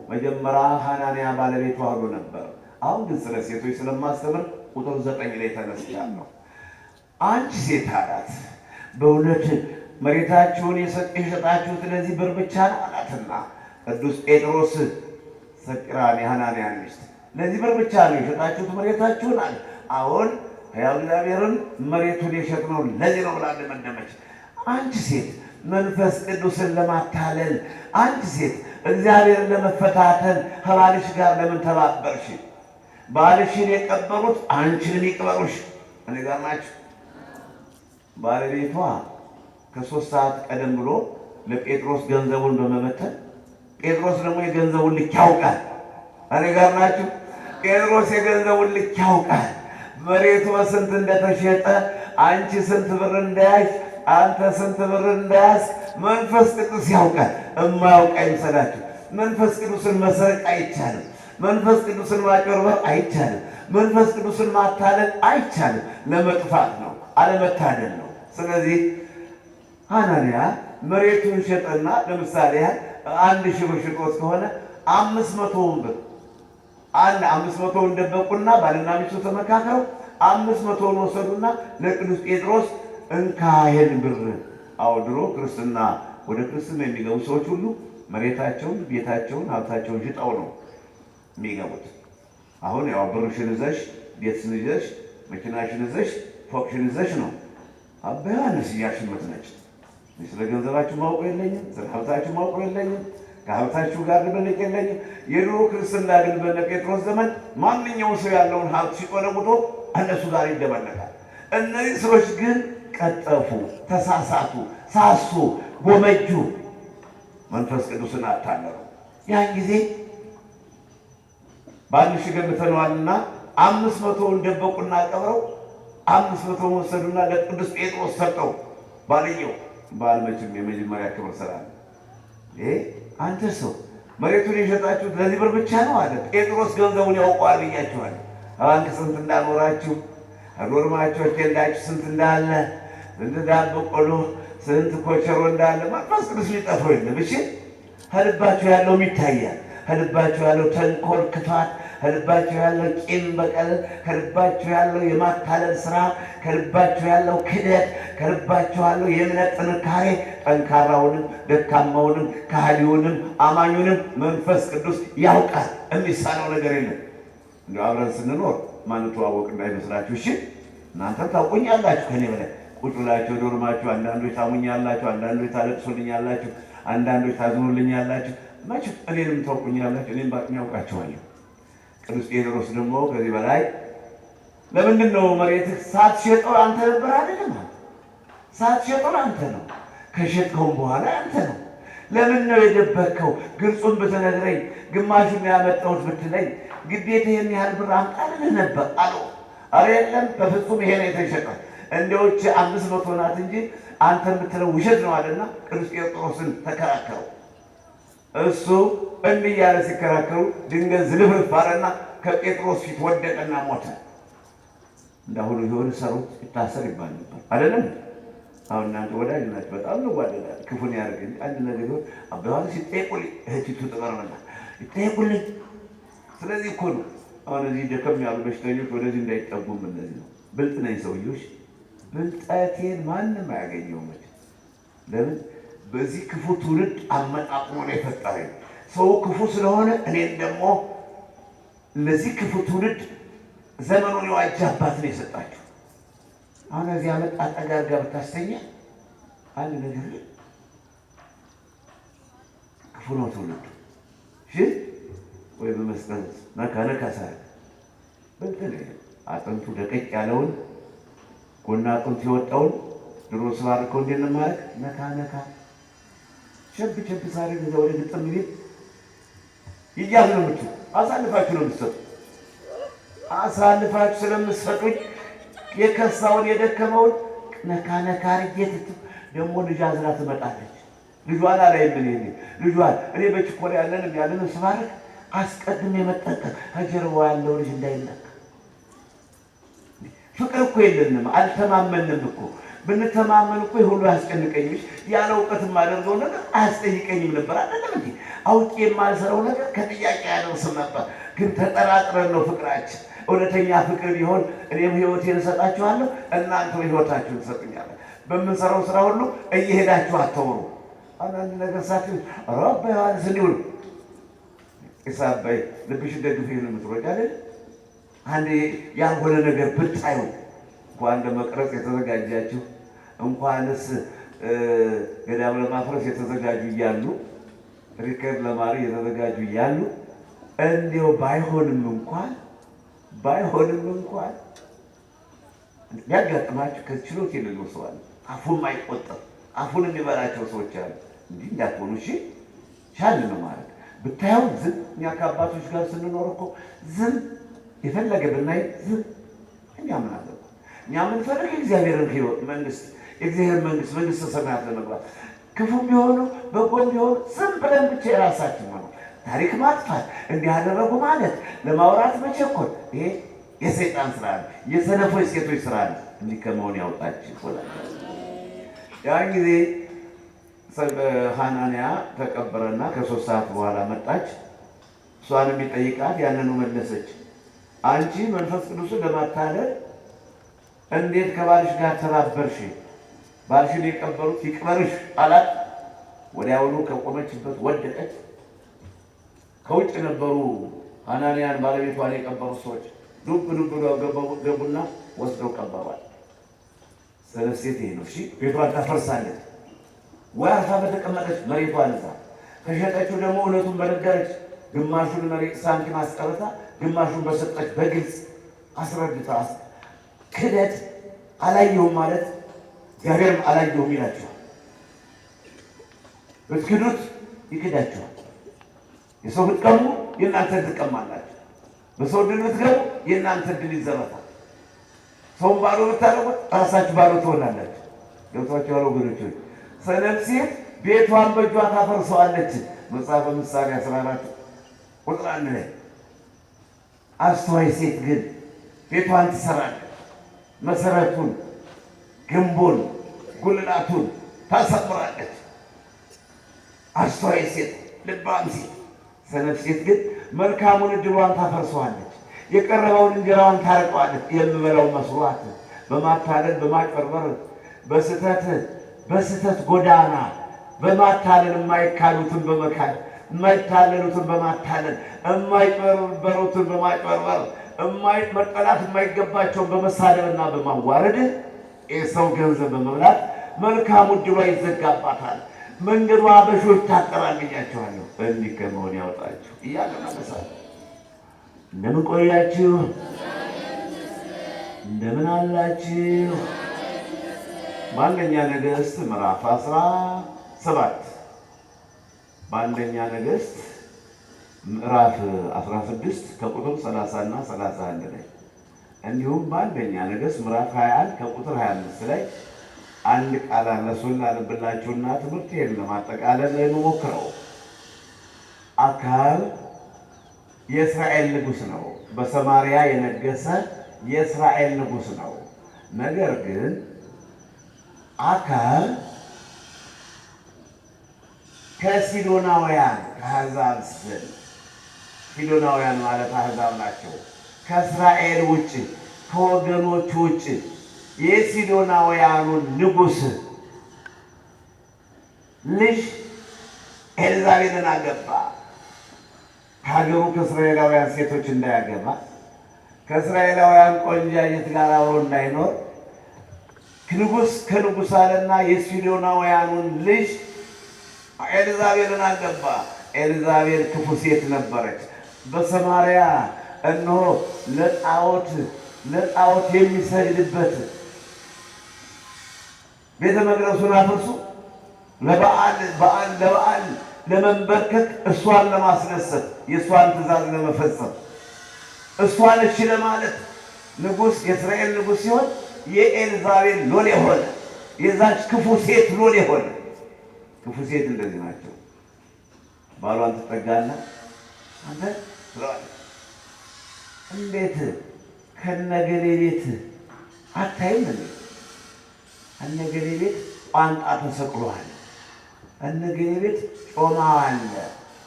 መጀመሪያ ሐናንያ ባለቤቷ ሆኖ ነበር። አሁን ግን ስለ ሴቶች ስለማስተምር ቁጥር 9 ላይ ተነስቻለሁ። አንቺ ሴት አላት፣ በእውነት መሬታችሁን የሸጣችሁት ለዚህ ብር ብቻ ነው አላትና ቅዱስ ጴጥሮስ ሰጲራን የሐናንያን ሚስት ለዚህ ብር ብቻ ነው የሸጣችሁት መሬታችሁን አለ። አሁን ሕያው እግዚአብሔርን መሬቱን የሸጥነው ለዚህ ነው ብላ ደመደመች። አንቺ ሴት መንፈስ ቅዱስን ለማታለል፣ አንቺ ሴት እግዚአብሔርን ለመፈታተን ከባልሽ ጋር ለምን ተባበርሽ? ባልሽን የቀበሩት አንቺንም ይቅበሩሽ። እኔ ጋር ናችሁ። ባለቤቷ ከ3 ሰዓት ቀደም ብሎ ለጴጥሮስ ገንዘቡን በመበተን ጴጥሮስ ደግሞ የገንዘቡን ልክ ያውቃል። እኔ ጋር ናችሁ። ጴጥሮስ የገንዘቡን ልክ ያውቃል። መሬቱ ስንት እንደተሸጠ፣ አንቺ ስንት ብር እንደያዝ፣ አንተ ስንት ብር እንደያዝ መንፈስ ቅዱስ ያውቃል። እማያውቅ አይምሰላችሁ። መንፈስ ቅዱስን መሰረቅ አይቻልም። መንፈስ ቅዱስን ማጭበርበር አይቻልም። መንፈስ ቅዱስን ማታለል አይቻልም። ለመጥፋት ነው፣ አለመታደል ነው። ስለዚህ ሐናንያ መሬቱን ሸጠና ለምሳሌ 1000 ብር ሽጦት ከሆነ 500 ብር 500 ደበቁና ባልና ሚስቱ ተመካከረው 500 ወሰዱና ለቅዱስ ጴጥሮስ እንካ ይሄን ብር። አዎ ድሮ ክርስትና ወደ ክርስትና የሚገቡ ሰዎች ሁሉ መሬታቸውን፣ ቤታቸውን፣ ሀብታቸውን ሽጠው ነው የሚገቡት። አሁን ያው ብርሽን ይዘሽ፣ ቤትሽን ይዘሽ፣ መኪናሽን ይዘሽ፣ ፎቅሽን ይዘሽ ነው አባ ዮሐንስ እያልሽመት ነች። ስለ ገንዘባችሁ ማውቀው የለኝም፣ ስለ ሀብታችሁ ማውቀው የለኝም፣ ከሀብታችሁ ጋር ልበልቅ የለኝም። የድሮ ክርስትና ግን በነ ጴጥሮስ ዘመን ማንኛውም ሰው ያለውን ሀብት ሲቆለቁቶ እነሱ ጋር ይደበለቃል። እነዚህ ሰዎች ግን ቀጠፉ፣ ተሳሳቱ፣ ሳሱ፣ ጎመጁ፣ መንፈስ ቅዱስን አታለሉ። ያን ጊዜ በ1000 ገምተነዋልና 500ውን ደበቁና ቀብረው 500 ወሰዱና ለቅዱስ ጴጥሮስ ሰጠው። ባልየው ባል መቼም የመጀመሪያ ክብር ስራ ነው። አንተ ሰው መሬቱን የሸጣችሁት ለዚህ ብር ብቻ ነው አለ። ጴጥሮስ ገንዘቡን ያውቀዋል ብያችኋለሁ። አንተ ስንት እንዳኖራችሁ ኖርማችሁ ኬንዳችሁ ስንት እንዳለ ስንት ዳቦ ቆሎ ስንት ኮቸሮ እንዳለ መንፈስ ቅዱስ ሊጠፋው የለም። እሺ ከልባችሁ ያለው ይታያል። ከልባችሁ ያለው ተንኮል፣ ክፋት፣ ከልባችሁ ያለው ቂም በቀል፣ ከልባችሁ ያለው የማታለል ስራ፣ ከልባችሁ ያለው ክደት፣ ከልባችሁ ያለው የእምነት ጥንካሬ ጠንካራውንም ደካማውንም ከሃዲውንም አማኙንም መንፈስ ቅዱስ ያውቃል። የሚሳነው ነገር የለም። እንዲያው አብረን ስንኖር ማንተዋወቅ እንዳይመስላችሁ። እሺ እናንተም ታውቁኛላችሁ ከኔ በላይ ቁጭ ብላችሁ ዶርማችሁ። አንዳንዶች ታሙኛላችሁ፣ አንዳንዶች ታለቅሱልኛላችሁ፣ አንዳንዶች ታዝኑልኛላችሁ። መቼም እኔንም ታውቁኛላችሁ፣ እኔም ባቅሜ ያውቃችኋለሁ። ቅዱስ ጴጥሮስ ደግሞ ከዚህ በላይ ለምንድን ነው መሬትህ ሳትሸጠው አንተ ነበር አይደለም? ሳትሸጠው አንተ ነው፣ ከሸጥከውም በኋላ አንተ ነው። ለምን ነው የደበከው? ግልጹን ብትነግረኝ፣ ግማሹን ያመጣሁት ብትለኝ ግዴታ ይሄን ያህል ብር አምጣልህ ነበር አለው። ኧረ የለም በፍጹም ይሄ ነው የተሸጠ፣ እንደውች 500 ናት እንጂ አንተ የምትለው ውሸት ነው አለና ቅዱስ ጴጥሮስን ተከራከረው። እሱ እንዲህ እያለ ሲከራከሩ ድንገት ዝልፍልፍ አለና ከጴጥሮስ ፊት ወደቀና ሞተ። እንዳሁኑ የሆነ ሰሩት ይታሰር ይባል ነበር አይደለም? አሁን እናንተ ወዳጅ ናችሁ፣ በጣም ነው ጓደኛዬ። ክፉን ያደርግ እንጂ አንድ ነገር ነው አባባል ሲጠይቁልኝ እህቲቱ ተቀርበና ይጠይቁልኝ። ስለዚህ እኮ ነው አሁን እዚህ ደከም ያሉ በሽተኞች ወደዚህ እንዳይጠጉም እንደዚህ ነው። ብልጥ ነኝ ሰውዬዎች፣ ብልጠቴን ማንም አያገኘውም። ለምን? በዚህ ክፉ ትውልድ አመጣጥሞ ነው የፈጠረኝ። ሰው ክፉ ስለሆነ እኔን ደግሞ ለዚህ ክፉ ትውልድ ዘመኑን የዋጀ አባት ነው የሰጣችሁ። አሁን እዚህ አመት አጠጋጋ ብታስተኛ አንድ ነገር ክፉ ነው ትውልዱ። እሺ ወይ በመስቀል ነካ ሳይ በእንትን አጥንቱ ደቀቅ ያለውን ጎና አጥንቱ የወጣውን ድሮ ስባርከው እንዴት ነው ማለት ነካ ቸብ ሳሪ ወደ ግጥም ቤት ይያዝ ነው የምትሉ አሳልፋችሁ ነው የምትሰጡ። አሳልፋችሁ ስለምትሰጡኝ የከሳውን የደከመውን ነካ አድርጌ ደግሞ ልጅ አዝራ ትመጣለች። ልጇን አላይም ልጇን እኔ በችኮላ ያለን ስባርክ አስቀድሜ መጠንቀቅ ከጀርባው ያለው ልጅ እንዳይነካ። ፍቅር እኮ የለንም፣ አልተማመንም እኮ። ብንተማመን እኮ ሁሉ ያስጨንቀኝሽ ያለ እውቀት የማደርገው ነገር አያስጠይቀኝም ነበር አይደለም እንዴ? አውቄ የማልሰራው ነገር ከጥያቄ ያደርስም ነበር። ግን ተጠራጥረን ነው ፍቅራችን። እውነተኛ ፍቅር ቢሆን እኔም ህይወቴን እሰጣችኋለሁ፣ እናንተም ህይወታችሁን ትሰጡኛላችሁ። በምንሰራው ስራ ሁሉ እየሄዳችሁ አተውሩ። አንዳንድ ነገር ሳትሉ ረባ ዮሐንስ እንዲሁ ኢሳባይ ልብሽ ደግፍ ይሄን የምትሮጭ አይደል? አንዴ ያልሆነ ነገር ብታዩ እንኳን ለመቅረጽ የተዘጋጃችሁ እንኳንስ ገዳም ለማፍረስ የተዘጋጁ እያሉ ሪከርድ ለማድረግ የተዘጋጁ እያሉ እንዲያው ባይሆንም እንኳን ያጋጥማችሁ ከችሎት የሌለው ሰው አለ። አፉን ማይቆጠር አፉን የሚበላቸው ሰዎች አሉ። እንዲህ እንዳትሆኑ እሺ። ቻል ነው ማለት ብታየው ዝም። እኛ ከአባቶች ጋር ስንኖር እኮ ዝም የፈለገ ብናይ ዝም። ያምናል። እኛ የምንፈልግ የእግዚአብሔርን ሕይወት መንግስት፣ የእግዚአብሔር መንግስት፣ መንግስተ ሰማያት ለመግባት ክፉም ቢሆኑ በጎም ቢሆኑ ዝም ብለን ብቻ የራሳችን ነው ታሪክ ማጥፋት እንዲህ ያደረጉ ማለት ለማውራት መቸኮል፣ ይሄ የሰይጣን ስራ ነው፣ የሰነፎች ሴቶች ስራ ነው። እንዲህ ከመሆን ያውጣችሁ ይላል። ያን ጊዜ ሐናንያ ተቀበረና ከ3 ሰዓት በኋላ መጣች። እሷን የሚጠይቃት ያንኑ መለሰች። አንቺ መንፈስ ቅዱስን ለማታለል እንዴት ከባልሽ ጋር ተባበርሽ? ባልሽን የቀበሩት ይቅበርሽ አላት። ወዲያውኑ ከቆመችበት ወደቀች። ከውጭ ነበሩ ሐናንያን ባለቤቷን የቀበሩት ሰዎች ዱብ ብለው ገቡና ወስደው ቀበሯል። ሰለስቴት ይሄ ነው። እሺ ቤቷን ታፈርሳለች ወይ አርፋ በተቀመጠች መሬቷን እዛ ከሸጠችው ደግሞ እውነቱን በነገረች ግማሹን መሬት ሳንቲም አስቀርታ ግማሹን በሰጠች በግልጽ አስረድታ ክደት አላየሁም ማለት እግዚአብሔርም አላየሁም ይላችኋል። ብትክዱት ይክዳችኋል። የሰው ብትቀሙ የእናንተ ትቀማላችሁ። በሰው ድል ብትገቡ የእናንተ ድል ይዘረታል። ሰውን ባዶ ብታደርጉት ራሳችሁ ባዶ ትሆናላችሁ። ገብቷችኋል ወገኖች? ሰነፍ ሴት ቤቷን በእጇ ታፈርሰዋለች። መጽሐፈ ምሳሌ 14 ቁጥር 1 ላይ አስተዋይ ሴት ግን ቤቷን ትሰራለች። መሰረቱን፣ ግንቡን፣ ጉልላቱን ታሰምራለች። አስተዋይ ሴት፣ ልባም ሴት። ሰነፍ ሴት ግን መልካሙን እድሏን ታፈርሰዋለች። የቀረበውን እንጀራዋን ታርቀዋለች። የምበላው መስሏት በማታለል በማጭበርበር በስህተት ጎዳና በማታለል የማይካሉትን በመካድ የማይታለሉትን በማታለል የማይጭበረበሩትን በማጭበርበር መጠላት የማይገባቸውን በመሳደብና በማዋረድ የሰው ገንዘብ በመብላት መልካሙ እድሏ ይዘጋባታል። መንገዷ በሾህ ይታጠራል ብያችኋለሁ። እንዲህ ከመሆን ያውጣችሁ እያለ መለሳል። እንደምን ቆያችሁ? እንደምን አላችሁ? በአንደኛ ነገሥት ምዕራፍ 17 በአንደኛ ነገሥት ምዕራፍ 16 ከቁጥር 30 እና 31 ላይ እንዲሁም በአንደኛ ነገሥት ምዕራፍ 21 ከቁጥር 25 ላይ አንድ ቃል አነሱን ላነብላችሁና ትምህርቴን ለማጠቃለል እንሞክረው። አካብ የእስራኤል ንጉሥ ነው። በሰማርያ የነገሰ የእስራኤል ንጉሥ ነው። ነገር ግን አካብ ከሲዶናውያን ከአሕዛብ ዘንድ፣ ሲዶናውያን ማለት አሕዛብ ናቸው፣ ከእስራኤል ውጭ ከወገኖቹ ውጭ የሲዶናውያኑን ንጉሥ ልጅ ኤልዛቤልን አገባ። ከሀገሩ ከእስራኤላውያን ሴቶች እንዳያገባ፣ ከእስራኤላውያን ቆንጃይት ጋር አብሮ እንዳይኖር ንጉሥ ከንጉሥ አለና የሲዶናውያኑን ልጅ ኤልዛቤልን አገባ። ኤልዛቤል ክፉ ሴት ነበረች። በሰማርያ እነሆ ለጣዖት የሚሰግድበት ቤተ መቅደሱን አፍርሱ ለበዓል ለመንበርከክ እሷን ለማስነሰት የእሷን ትእዛዝ ለመፈጸም እሷን እሺ ለማለት ንጉሥ የእስራኤል ንጉሥ ሲሆን የኤልዛቤል ሎሌ ሆነ። የዛች ክፉ ሴት ሎሌ ሆነ። ክፉ ሴት እንደዚህ ናቸው። ባሏን ትጠጋና አንተ ትለዋለች፣ እንዴት ከነገሌ ቤት አታይም እንዴ? እነገሌ ቤት ቋንጣ ተሰቅሏል፣ እነገሌ ቤት ጮማ አለ፣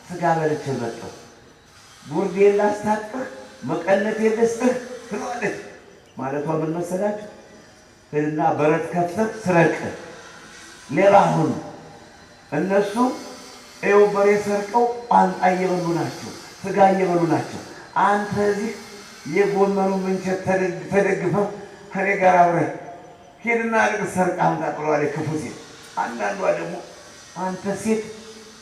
ስጋ በልቼ መጣሁ፣ ጉርዴን ላስታጥቅህ፣ መቀነቴን ልስጥህ ትለዋለች። ማለቷ ምን መሰላችሁ? እና በረት ከፍተህ ስረቅ፣ ሌባ ሁን። እነሱ ይኸው በሬ ሰርቀው ቋንጣ እየበሉ ናቸው፣ ስጋ እየበሉ ናቸው። አንተ እዚህ የጎመኑ ምንቸት ተደግፈህ ከኔ ጋር አብረህ ሄድና ልቅ ሰርቅ አምጣ ብለዋለች ክፉ ሴት። አንዳንዷ ደግሞ አንተ ሴት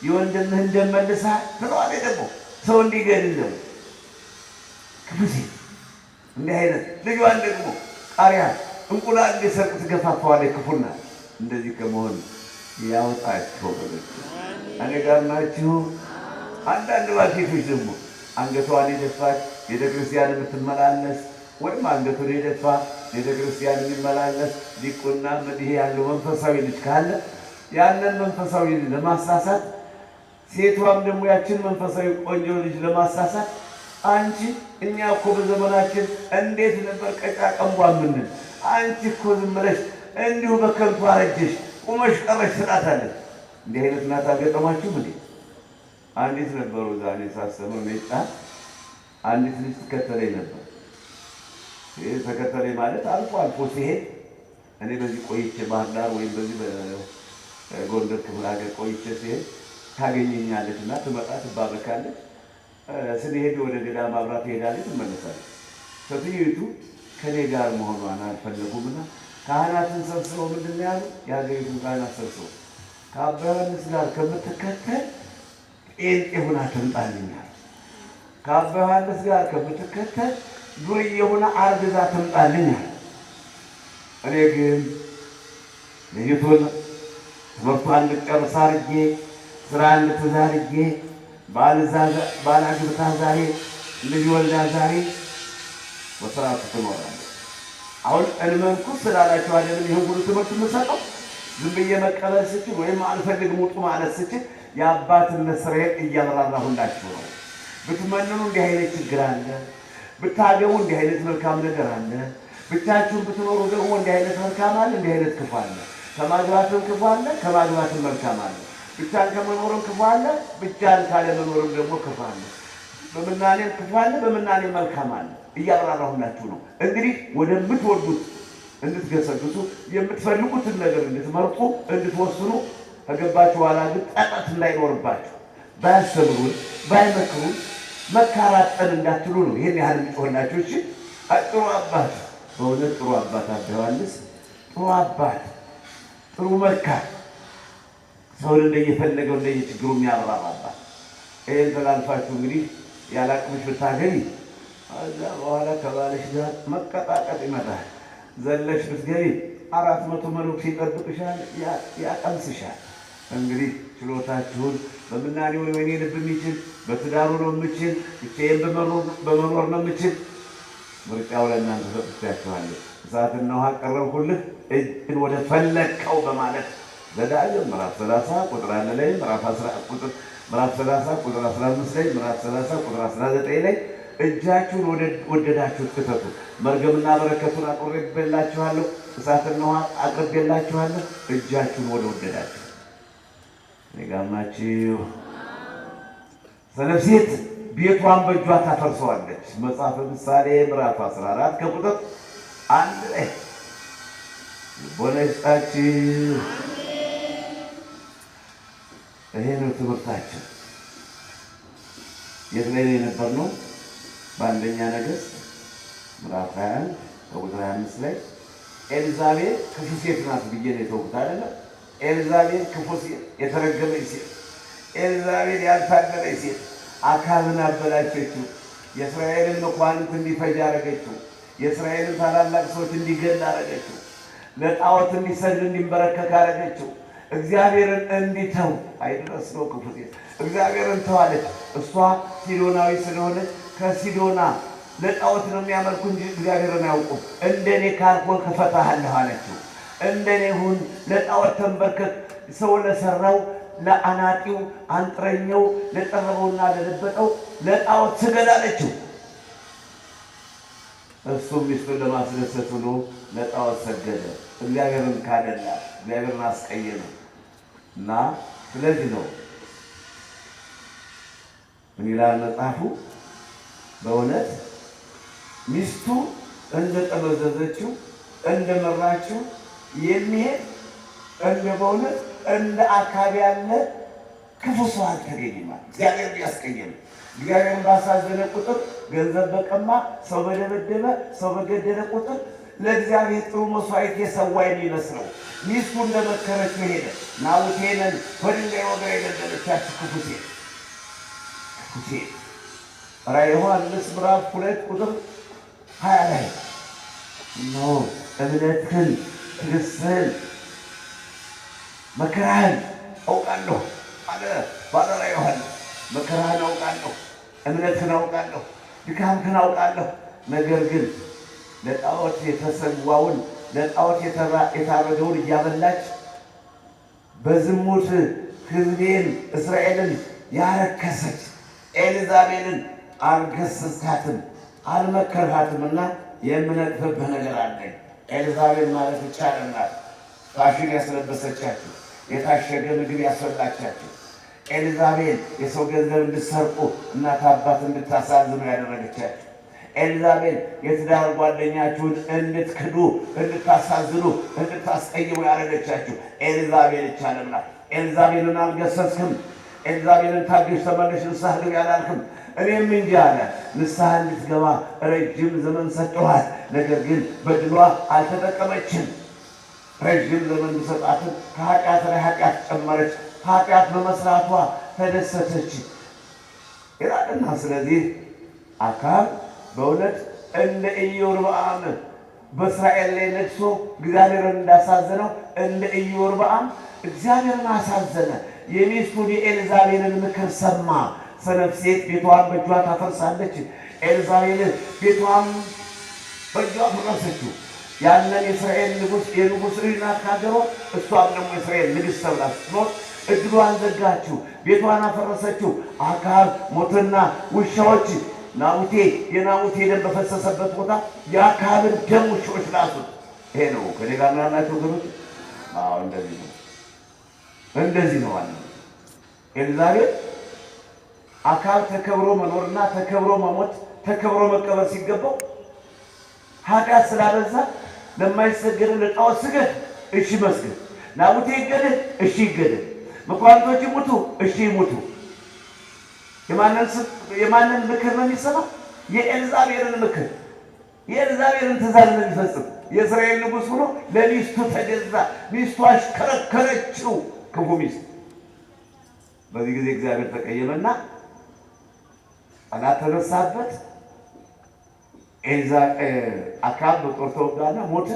የወንድምህን እንደመልሰሃል ትለዋለች። ደግሞ ሰው እንዲገድል ደግሞ ክፉ ሴት እንዲህ አይነት ልጇን ደግሞ ቃሪያ እንቁላል እንዲሰርቅ ትገፋፋዋለች ክፉና። እንደዚህ ከመሆን ያውጣችሁ ወገኖች። እኔ ጋር ናችሁ። አንዳንድ ባልቴቶች ደግሞ አንገቷን የደፋች ቤተ ክርስቲያን የምትመላለስ ወይም አንገቱን የደፋ ቤተ ክርስቲያን የሚመላለስ ዲቁና እንዲህ ያለው መንፈሳዊ ልጅ ካለ ያንን መንፈሳዊ ልጅ ለማሳሳት ሴቷም ደግሞ ያችን መንፈሳዊ ቆንጆ ልጅ ለማሳሳት አንቺ እኛ እኮ በዘመናችን እንዴት ነበር ቀጫ ቀንቧ ምንል አንቺ እኮ ዝም ብለሽ እንዲሁ በከንቱ አረጀሽ ቁመሽ ቀረሽ ትላታለች። እንዲህ አይነት እናት አልገጠማችሁም እንዴ? አንዲት ነበሩ ዛኔ ሳሰመው ሜጣ አንዲት ልጅ ትከተለኝ ነበር። ይሄ ተከተለኝ ማለት አልፎ አልፎ ሲሄድ እኔ በዚህ ቆይቼ ባህር ዳር ወይም በዚህ በጎንደር ክፍለ ሀገር ቆይቼ ሲሄድ ታገኘኛለች እና ትመጣ ትባረካለች። ስንሄድ ወደ ገዳም አብራ ትሄዳለች፣ ትመለሳለች። ሴትዮይቱ ከኔ ጋር መሆኗን አልፈለጉምና ካህናትን ሰብስበው ምንድን ነው ያሉ? የሀገሪቱን ካህናት ሰብስበው ከአባ ዮሐንስ ጋር ከምትከተል ጴንጤ ሆና ትምጣልኛል፣ ከአባ ዮሐንስ ጋር ከምትከተል ዱርዬ ሆና አርግዛ ትምጣልኛል። እኔ ግን ልጅቱን ትምህርቷን ልጨርስ አድርጌ ስራ እንድትይዝ አድርጌ ባል አግብታ ዛሬ ልጅ ወልዳ ዛሬ በስርዓቱ ትኖራለች። አሁን እንመንኩስ ስላላቸው አይደለም ይሄን ሁሉ ትምህርት የምሰጠው። ዝም ብዬ መቀበል ስችል ወይም አልፈልግም ውጡ ማለት ስችል የአባትነት ስራዬን እያብራራሁላችሁ ነው። ብትመንኑ እንዲህ አይነት ችግር አለ፣ ብታገቡ እንዲህ አይነት መልካም ነገር አለ፣ ብቻችሁን ብትኖሩ ደግሞ እንዲህ አይነት መልካም አለ፣ እንዲህ አይነት ክፉ አለ። ከማግባትም ክፉ አለ፣ ከማግባትም መልካም አለ። ብቻን ከመኖርም ክፉ አለ፣ ብቻን ካለመኖርም ደግሞ ክፉ አለ። በምናኔም ክፉ አለ፣ በምናኔም መልካም አለ። እያብራራሁላችሁ ነው። እንግዲህ ወደምትወዱት እንድትገሰግሱ የምትፈልጉትን ነገር እንድትመርጡ እንድትወስኑ ከገባችሁ በኋላ ግን ጠጠት እንዳይኖርባችሁ ባያስተምሩን ባይመክሩን መካራጠን እንዳትሉ ነው ይሄን ያህል የሚጮህላችሁ። እሺ ጥሩ አባት፣ በእውነት ጥሩ አባት አባ ዮሐንስ ጥሩ አባት፣ ጥሩ መካር፣ ሰውን እንደየፈለገው እንደየችግሩ የሚያብራራ አባት። ይህን ተላልፋችሁ እንግዲህ ያላቅምሽ ብታገኝ እዛ በኋላ ከባለሽ ጋር መቀጣቀጥ ይመጣል። ዘለሽ ብትገቢ 400 መነኩሴ ይጠብቅሻል፣ ያቀምስሻል። እንግዲህ ችሎታችሁን በምናኔ ወይኔ ልብ የሚችል በትዳሩ ነው የምችል፣ ብቻዬን በመኖር ነው የምችል፣ ምርጫው ለእናንተ ሰጥቻችኋለሁ። እሳትና ውሃ ቀረብኩልህ፣ እጅን ወደ ፈለግከው በማለት ዘዳግም ምዕራፍ 30 ቁጥር 1 ላይ ምዕራፍ 30 ቁጥር 15 ላይ ምዕራፍ 30 ቁጥር 19 ላይ እጃችሁን ወደ ወደዳችሁት ክተቱ። መርገምና በረከቱን አቅርቤላችኋለሁ፣ እሳትና ውሃ አቅርቤላችኋለሁ። እጃችሁን ወደ ወደዳችሁ ጋማችሁ። ሰነፍ ሴት ቤቷን በእጇ ታፈርሰዋለች። መጽሐፈ ምሳሌ ምዕራፍ 14 ከቁጥር 1 ላይ ልቦና ይስጣችሁ። ይሄ ነው ትምህርታችን። የት ላይ የነበርነው? በአንደኛ ነገሥት ምዕራፍ 21 ከቁጥር 25 ላይ ኤልዛቤል ክፉ ሴት ናት ብዬ ነው የተውኩት አይደለ? ኤልዛቤል ክፉ ሴት፣ የተረገመች ሴት፣ ኤልዛቤል ያልታደለች ሴት አካብን አበላሸችው። የእስራኤልን መኳንንት እንዲፈጅ አረገችው። የእስራኤልን ታላላቅ ሰዎች እንዲገል አረገችው። ለጣዖት እንዲሰግድ እንዲንበረከክ አረገችው። እግዚአብሔርን እንዲተው አይድረስ ነው ክፉ ሴት። እግዚአብሔርን ተዋለች። እሷ ሲዶናዊ ስለሆነች ከሲዶና ለጣዖት ነው የሚያመልኩ እንጂ እግዚአብሔርን አያውቁም። እንደኔ ካልሆንክ እፈታሃለሁ አለችው። እንደኔ ሁን፣ ለጣዖት ተንበርከክ፣ ሰው ለሰራው ለአናጢው አንጥረኛው ለጠረበውና ለለበጠው ለጣዖት ስገድ አለችው። እሱም ሚስቱን ለማስደሰት ብሎ ለጣዖት ሰገደ። እግዚአብሔርን ካደላ፣ እግዚአብሔርን አስቀየመ እና ስለዚህ ነው ምን ይላል መጽሐፉ? በእውነት ሚስቱ እንደጠመዘዘችው እንደመራችው የሚሄድ በእውነት እንደ አካባቢ ያለ ክፉ ሰው አልተገኘም። እግዚአብሔር ቢያስቀየም እግዚአብሔርን ባሳዘነ ቁጥር፣ ገንዘብ በቀማ ሰው በደበደበ ሰው በገደለ ቁጥር ለእግዚአብሔር ጥሩ መስዋዕት የሰዋ የሚመስለው ሚስቱ እንደመከረችው ሄደ። ናቡቴንን በድንጋይ ወግራ የገደለቻችሁ ክፉ ሴት ራዕየ ዮሐንስ ምዕራፍ 2 ቁጥር 20 ላይ ነው እምነትህን፣ ትዕግስትህን፣ መከራህን አውቃለሁ አለ ባለ ራዕየ ዮሐንስ። መከራህን አውቃለሁ፣ እምነትህን አውቃለሁ፣ ድካምህን አውቃለሁ። ነገር ግን ለጣዖት የተሰዋውን ለጣዖት የታረደውን እያበላች በዝሙት ሕዝቤን እስራኤልን ያረከሰች ኤልዛቤልን አልገሰጽካትም አልመከርሃትምና የምነቅፍብህ ነገር አለኝ። ኤልዛቤል ማለት ብቻ አይደለም፣ ፋሽን ያስለበሰቻችሁ፣ የታሸገ ምግብ ያስበላቻችሁ ኤልዛቤል የሰው ገንዘብ እንድትሰርቁ እናት አባት እንድታሳዝኑ ያደረገቻችሁ ኤልዛቤል የትዳር ጓደኛችሁን እንድትክዱ፣ እንድታሳዝኑ፣ እንድታስቀይሙ ያደረገቻችሁ ኤልዛቤል ይቻለምና ኤልዛቤልን አልገሰጽክም። ኤልዛቤልን ታገሽ ተመለሽ ንስሐ ግቢ አላልክም። እኔም እንጂ አለ ንስሐ እንድትገባ ረጅም ዘመን ሰጠኋት። ነገር ግን በድሏ አልተጠቀመችም። ረጅም ዘመን ቢሰጣትም ከኃጢአት ላይ ኃጢአት ጨመረች። ኃጢአት በመስራቷ ተደሰተች ይላልና ስለዚህ አካብ በእውነት እንደ ኢዮርብዓም በእስራኤል ላይ ነግሶ እግዚአብሔርን እንዳሳዘነው እንደ ኢዮርብዓም እግዚአብሔርን አሳዘነ። የሚስቱን የኤልዛቤልን ምክር ሰማ። ሰነፍ ሴት ቤቷን በእጇ ታፈርሳለች። ኤልዛቤል ቤቷን በእጇ ፈረሰችው። ያንን የእስራኤል የንጉሥ ልጅ ናት ካገሯ፣ እሷም ደግሞ የእስራኤል ንግሥት ተብላ ስትኖር እድሏን ዘጋችው፣ ቤቷን አፈረሰችው። አካብ ሞትና ውሻዎች ናቡቴ የናቡቴ ደም በፈሰሰበት ቦታ የአካብን ደም ውሾች ላሱት። ይሄ ነው ከኔ ጋር ምናምናቸው ገሮች። እንደዚህ ነው እንደዚህ ነው አለ ኤልዛቤል። አካብ ተከብሮ መኖርና ተከብሮ መሞት ተከብሮ መቀበር ሲገባው ኃጢአት ስላበዛ ለማይሰገድ ለጣዖት ስገድ፣ እሺ መስገድ። ናቡቴ ይገደል፣ እሺ ይገደል። መኳንንቶች ይሙቱ፣ እሺ ይሙቱ። የማንን ምክር ነው የሚሰማው? የኤልዛቤልን ምክር፣ የኤልዛቤልን ትእዛዝ ነው የሚፈጽም። የእስራኤል ንጉሥ ሆኖ ለሚስቱ ተገዛ። ሚስቱ አሽከረከረችው፣ ክፉ ሚስት። በዚህ ጊዜ እግዚአብሔር ተቀየመና ጠላት ተነሳበት። አካብ በጦር ተወጋና ሞተ።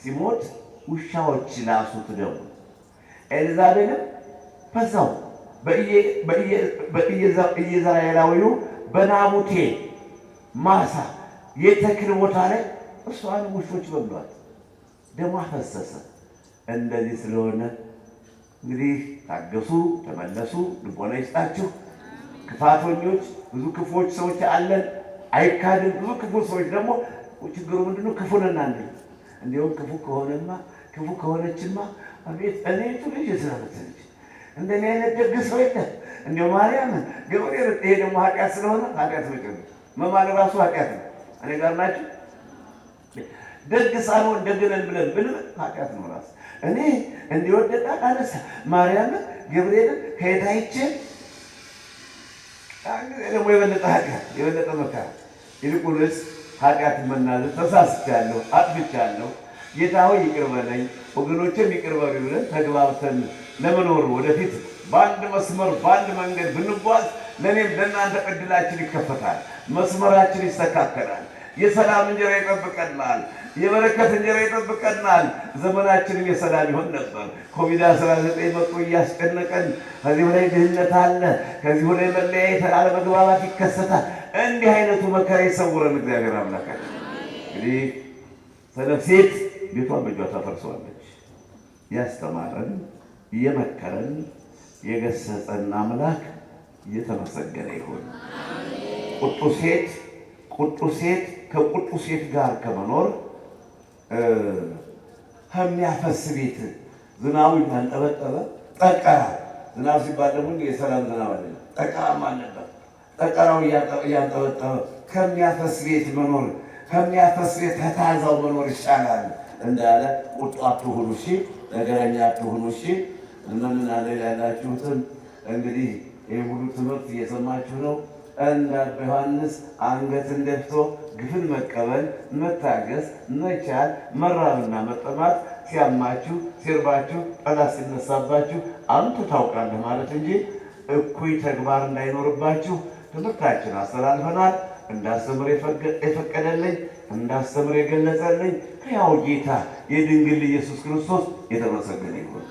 ሲሞት ውሻዎች ላሱት ደሙ። ኤልዛቤልም በዛው በኢየዝራኤላዊው በናቡቴ ማሳ የተክል ቦታ ላይ እሷን ውሾች በሏት፣ ደሟ ፈሰሰ። እንደዚህ ስለሆነ እንግዲህ ታገሱ፣ ተመለሱ፣ ልቦና ይስጣችሁ። ክፋተኞች ብዙ ክፉዎች ሰዎች አለን፣ አይካድም። ብዙ ክፉ ሰዎች ደግሞ ችግሩ ምንድነው? ክፉ ነን አንል። እንዲያውም ክፉ ከሆነማ ክፉ ከሆነችማ አቤት እኔቱ ልጅ ስለመሰለች እንደኔ አይነት ደግ ሰው የለም። እንዲያው ማርያምን ገብርኤል። ይሄ ደግሞ ኃጢአት ስለሆነ ኃጢአት ነው መማል ራሱ ኃጢአት ነው። እኔ ጋር ናችሁ። ደግ ሳልሆን ደግ ነን ብለን ብንል ኃጢአት ነው ራሱ። እኔ እንዲወደዳ አነሳ ማርያምን ገብርኤልን ከየት አይቼ ደግሞ የበለጠ ኃጢአት የበለጠ መከራ። ይልቁንስ ኃጢአት መናዘዝ ተሳስቻለሁ፣ አጥፍቻለሁ፣ ጌታ ሆይ ይቅር በለኝ፣ ወገኖቼም ይቅር በሉ ብለን ተግባብተን ለመኖር ወደፊት በአንድ መስመር በአንድ መንገድ ብንጓዝ ለእኔም ለእናንተ ዕድላችን ይከፈታል፣ መስመራችን ይስተካከላል፣ የሰላም እንጀራ ይጠብቀናል፣ የበረከት እንጀራ ይጠብቀናል። ዘመናችንም የሰላም ይሆን ነበር። ኮቪድ-19 መጥቶ እያስጨነቀን፣ ከዚህ በላይ ድህነት አለ፣ ከዚህ በላይ መለያየት፣ አለመግባባት ይከሰታል። እንዲህ አይነቱ መከራ ይሰውረን እግዚአብሔር አምላካችን። እንግዲህ ሰነፍ ሴት ቤቷን በእጇ ታፈርሰዋለች። ያስተማረን የመከረን የገሰጸን አምላክ እየተመሰገነ ይሁን። ቁጡ ሴት ከቁጡ ሴት ጋር ከመኖር ከሚያፈስ ቤት ዝናቡ ያንጠበጠበ ጠቀራ። ዝናብ ሲባል ደግሞ የሰላም ዝናብ አለ፣ ጠቀራም አለበት። ጠቀራው እያንጠበጠበ ከሚያፈስ ቤት መኖር፣ ከሚያፈስ ቤት ከታዛው መኖር ይሻላል እንዳለ ቁጡ አትሁኑ፣ እሺ፣ ነገረኛ አትሁኑ፣ እሺ። እነምን አለ ያላችሁትን እንግዲህ ይህ ሁሉ ትምህርት እየሰማችሁ ነው። እንደ ዮሐንስ አንገትን ደፍቶ ግፍን መቀበል፣ መታገስ፣ መቻል፣ መራብና መጠማት ሲያማችሁ፣ ሲርባችሁ፣ ጠላት ሲነሳባችሁ አንተ ታውቃለህ ማለት እንጂ እኩይ ተግባር እንዳይኖርባችሁ ትምህርታችን አስተላልፈናል። እንዳስተምር የፈቀደልኝ እንዳስተምር የገለጸልኝ ሕያው ጌታ የድንግል ኢየሱስ ክርስቶስ የተመሰገነ ይሁን።